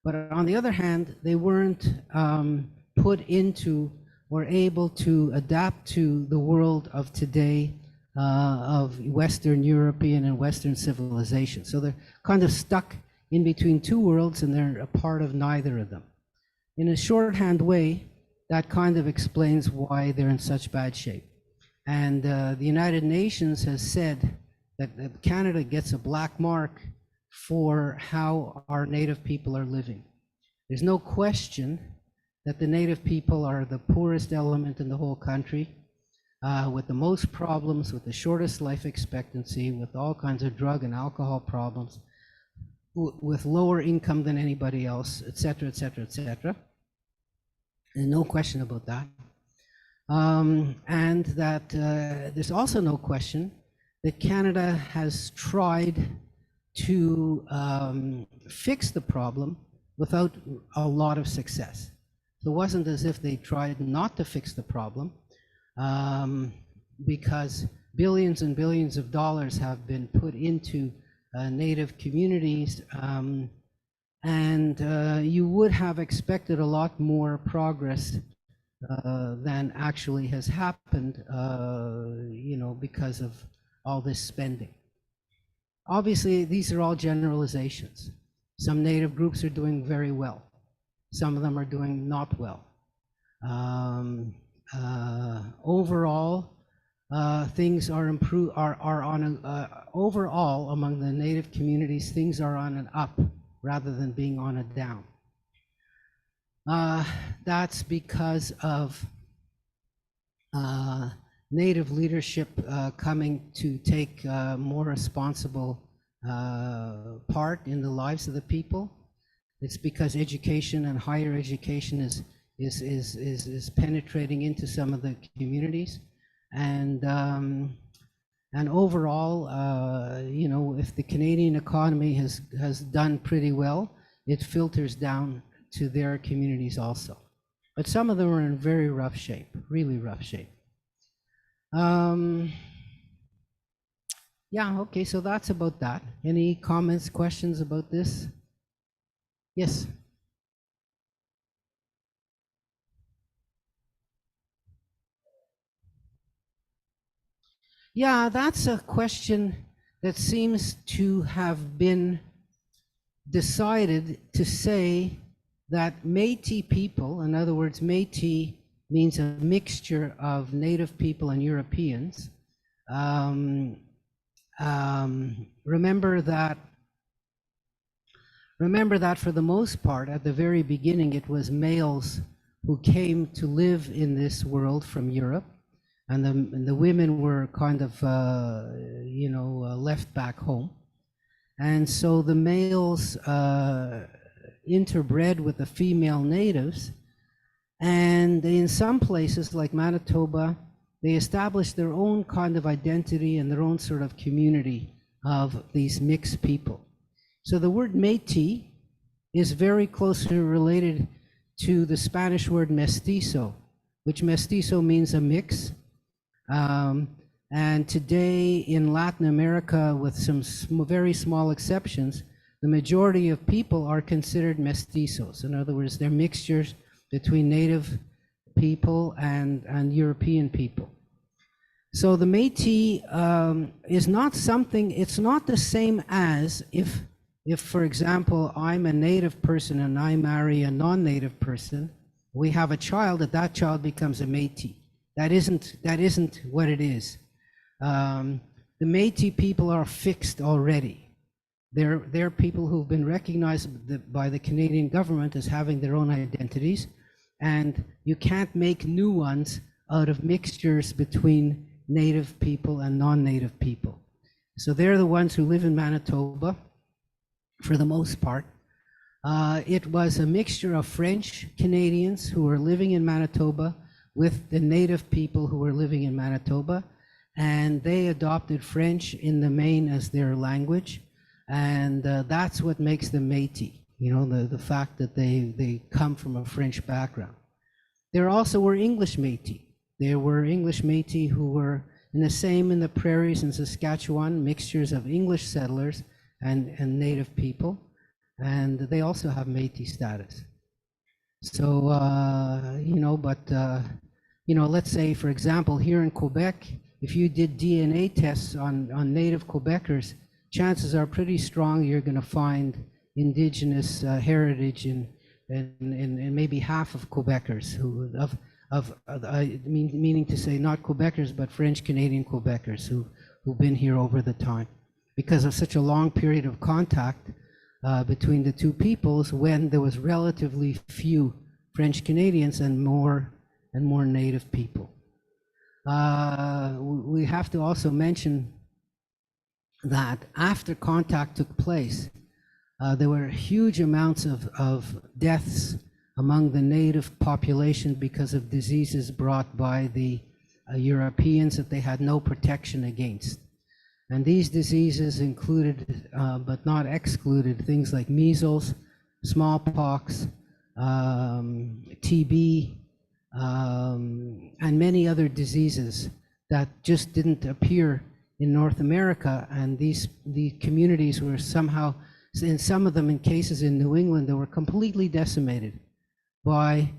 but on the other hand, they weren't put into or able to adapt to the world of today, of Western European and Western civilization. So they're kind of stuck in between two worlds, and they're a part of neither of them. In a shorthand way, that kind of explains why they're in such bad shape. And the United Nations has said that Canada gets a black mark for how our Native people are living. There's no question that the Native people are the poorest element in the whole country, with the most problems, with the shortest life expectancy, with all kinds of drug and alcohol problems, with lower income than anybody else, et cetera, et cetera, et cetera. There's no question about that. And that there's also no question that Canada has tried to fix the problem without a lot of success. So it wasn't as if they tried not to fix the problem, because billions and billions of dollars have been put into Native communities, and you would have expected a lot more progress than actually has happened, you know, because of all this spending. Obviously, these are all generalizations. Some Native groups are doing very well. Some of them are doing not well. Overall, things are overall among the Native communities, things are on an up rather than being on a down. That's because of Native leadership coming to take more responsible part in the lives of the people. It's because education and higher education is penetrating into some of the communities, and overall, you know, if the Canadian economy has done pretty well, it filters down to their communities also. But some of them are in very rough shape, really rough shape. Yeah, okay, so that's about that. Any comments, questions about this? Yes. Yeah, that's a question that seems to have been decided to say that Métis people, in other words, Métis means a mixture of Native people and Europeans. Remember that for the most part, at the very beginning, it was males who came to live in this world from Europe, and the women were kind of, you know, left back home. And so the males interbred with the female natives, and in some places like Manitoba, they established their own kind of identity and their own sort of community of these mixed people. So the word Métis is very closely related to the Spanish word mestizo, which mestizo means a mix. And today in Latin America, with some very small exceptions, the majority of people are considered mestizos. In other words, they're mixtures between Native people and European people. So the Métis is not something, it's not the same as if, for example, I'm a Native person and I marry a non-Native person, we have a child, that child becomes a Métis. That isn't what it is. The Métis people are fixed already. They're people who've been recognized by the Canadian government as having their own identities, and you can't make new ones out of mixtures between Native people and non-Native people. So they're the ones who live in Manitoba for the most part. It was a mixture of French Canadians who were living in Manitoba with the Native people who were living in Manitoba, and they adopted French in the main as their language. And that's what makes them Métis, you know, the fact that they come from a French background. There also were English Métis. There were English Métis who were in the prairies in Saskatchewan, mixtures of English settlers and native people, and they also have Métis status. So, you know, but, you know, let's say, for example, here in Quebec, if you did DNA tests on native Quebecers, chances are pretty strong you're going to find indigenous heritage in maybe half of Quebecers, who meaning to say not Quebecers, but French Canadian Quebecers who've been here over the time, because of such a long period of contact between the two peoples, when there was relatively few French Canadians and more native people. We have to also mention that after contact took place, there were huge amounts of deaths among the native population because of diseases brought by the Europeans that they had no protection against. And these diseases included, but not excluded, things like measles, smallpox, TB, and many other diseases that just didn't appear in North America. And the communities were somehow, in some of them, in cases in New England, they were completely decimated by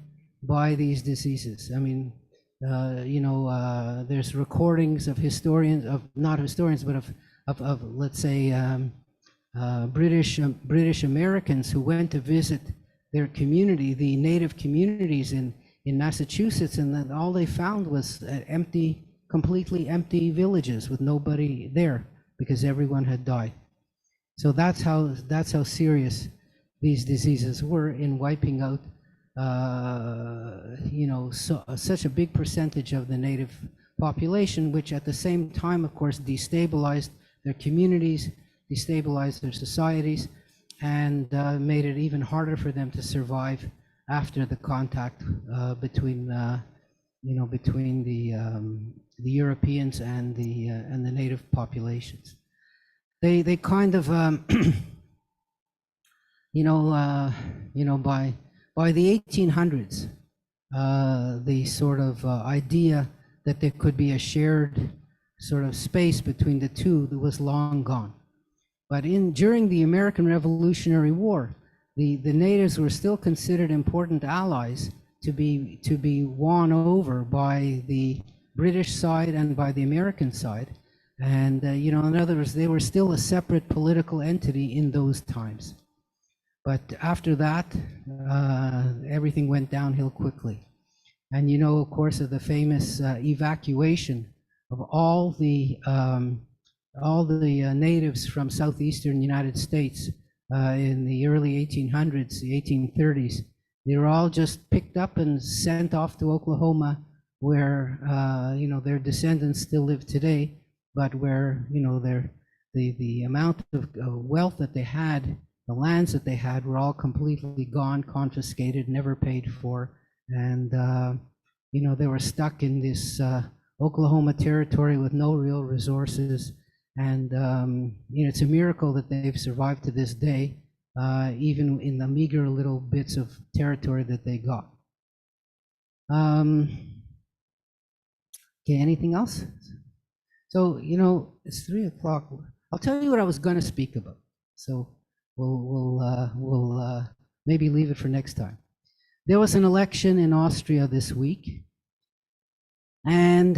these diseases. I mean, you know, there's recordings of historians, of not historians, but of let's say British Americans who went to visit their community, the native communities in Massachusetts, and then all they found was completely empty villages with nobody there because everyone had died. So that's how serious these diseases were in wiping out you know, such a big percentage of the native population, which at the same time, of course, destabilized their communities, destabilized their societies, and made it even harder for them to survive after the contact between you know, between the Europeans and the native populations. They kind of you know, by the 1800s, the sort of idea that there could be a shared sort of space between the two was long gone. But during the American Revolutionary War, the natives were still considered important allies to be won over by the British side and by the American side. And you know, in other words, they were still a separate political entity in those times. But after that, everything went downhill quickly. And you know, of course, of the famous evacuation of all the natives from southeastern United States in the early 1800s, the 1830s. They were all just picked up and sent off to Oklahoma, where you know, their descendants still live today, but where, you know, the amount of wealth that they had, the lands that they had, were all completely gone, confiscated, never paid for. And you know, they were stuck in this Oklahoma territory with no real resources. And you know, it's a miracle that they've survived to this day, even in the meager little bits of territory that they got. Okay, anything else? So, you know, it's 3 o'clock. I'll tell you what I was going to speak about. So we'll maybe leave it for next time. There was an election in Austria this week, and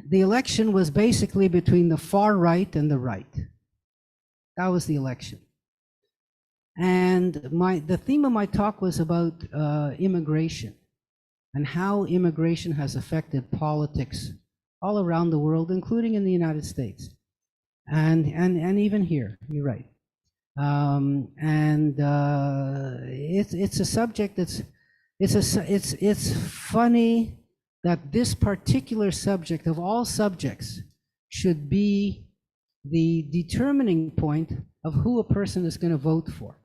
the election was basically between the far right and the right. That was the election. And the theme of my talk was about immigration and how immigration has affected politics all around the world, including in the United States, and even here. You're right. It's a subject that's it's funny that this particular subject of all subjects should be the determining point of who a person is going to vote for,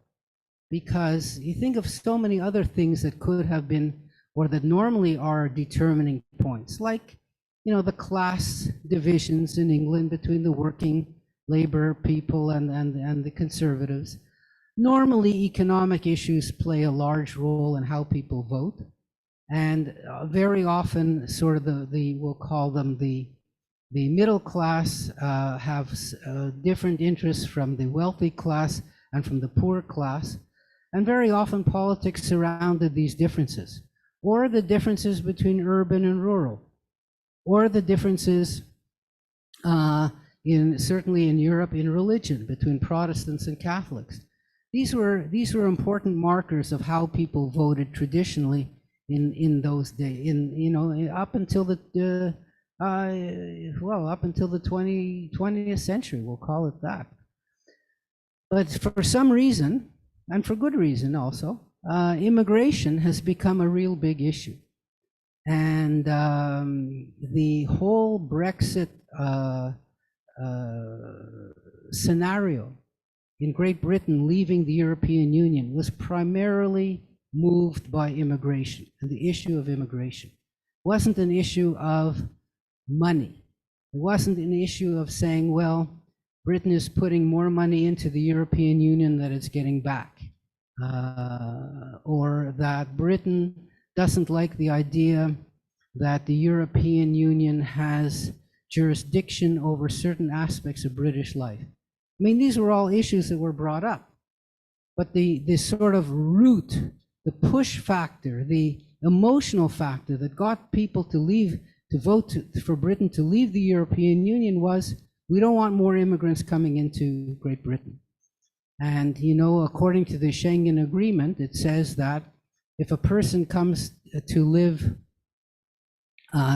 because you think of so many other things that could have been, or that normally are, determining points, like, you know, the class divisions in England between the working Labor people and the conservatives. Normally, economic issues play a large role in how people vote. And very often, sort of we'll call them the middle class have different interests from the wealthy class and from the poor class. And very often politics surrounded these differences, or the differences between urban and rural, or the differences certainly in Europe in religion between Protestants and Catholics. These were important markers of how people voted traditionally in those days, up until the up until the 20th century, we'll call it that. But for some reason, and for good reason also, immigration has become a real big issue. And the whole Brexit scenario in Great Britain leaving the European Union was primarily moved by immigration and the issue of immigration. It wasn't an issue of money. It wasn't an issue of saying, well, Britain is putting more money into the European Union than it's getting back, or that Britain doesn't like the idea that the European Union has jurisdiction over certain aspects of British life. I mean, these were all issues that were brought up, but the sort of root, the push factor, the emotional factor that got people to leave, to vote for Britain to leave the European Union was, we don't want more immigrants coming into Great Britain. And, according to the Schengen Agreement, it says that if a person comes to live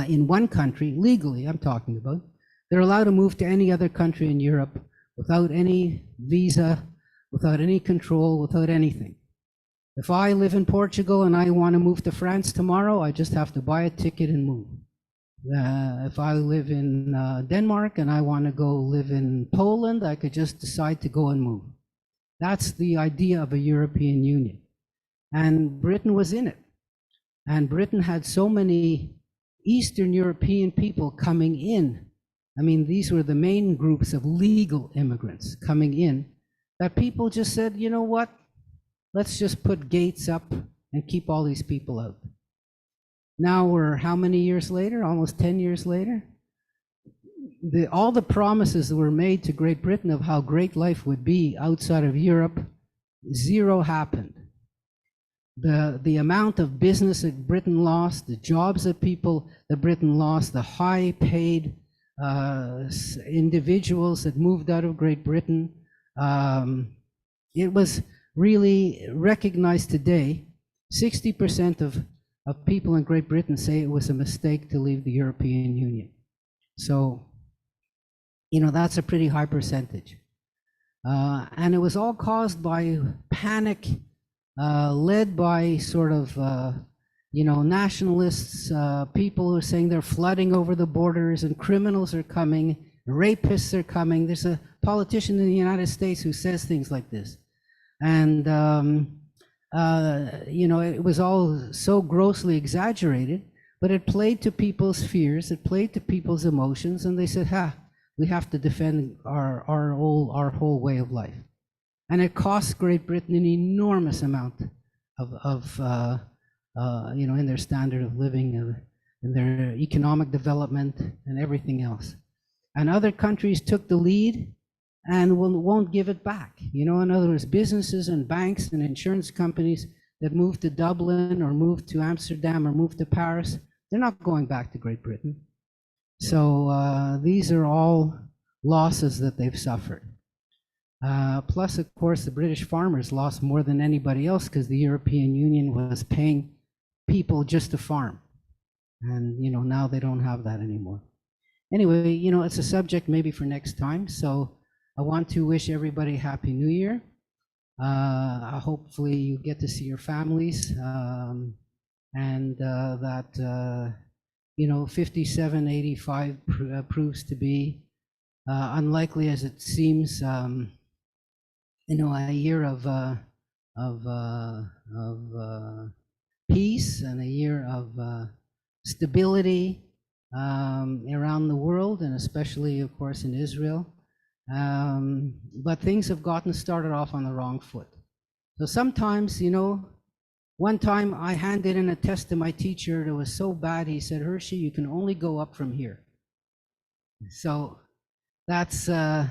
in one country, legally I'm talking about, they're allowed to move to any other country in Europe without any visa, without any control, without anything. If I live in Portugal and I want to move to France tomorrow, I just have to buy a ticket and move. If I live in Denmark and I want to go live in Poland, I could just decide to go and move. That's the idea of a European Union. And Britain was in it. And Britain had so many Eastern European people coming in. I mean, these were the main groups of legal immigrants coming in, that people just said, you know what, let's just put gates up and keep all these people out. Now we're how many years later? Almost 10 years later. All the promises that were made to Great Britain of how great life would be outside of Europe, zero happened. The amount of business that Britain lost, the jobs that Britain lost, the high paid individuals that moved out of Great Britain, it was really recognized today. 60% of people in Great Britain say it was a mistake to leave the European Union. So, that's a pretty high percentage. And it was all caused by panic, led by sort of, nationalists, people who are saying they're flooding over the borders and criminals are coming, rapists are coming. There's a politician in the United States who says things like this. And, it was all so grossly exaggerated, but it played to people's fears, it played to people's emotions, and they said, we have to defend our whole way of life. And it cost Great Britain an enormous amount in their standard of living, in their economic development and everything else. And other countries took the lead and won't give it back. In other words, businesses and banks and insurance companies that moved to Dublin or moved to Amsterdam or moved to Paris, they're not going back to Great Britain. So these are all losses that they've suffered. Plus, of course, the British farmers lost more than anybody else because the European Union was paying people just to farm. And, now they don't have that anymore. Anyway, it's a subject maybe for next time. So I want to wish everybody Happy New Year. Hopefully you get to see your families, and that 5785 proves to be, unlikely as it seems, a year of peace and a year of stability around the world, and especially, of course, in Israel. But things have gotten started off on the wrong foot. So sometimes, you know, one time I handed in a test to my teacher that was so bad, he said, Hershey, you can only go up from here. So that's you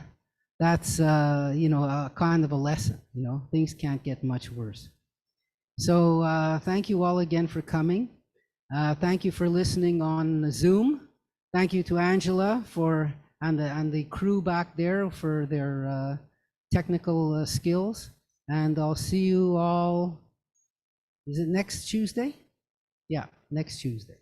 know, a kind of a lesson, you know, things can't get much worse. So thank you all again for coming. Thank you for listening on Zoom. Thank you to Angela for and the crew back there for their technical skills. And I'll see you all, is it next Tuesday? Yeah, next Tuesday.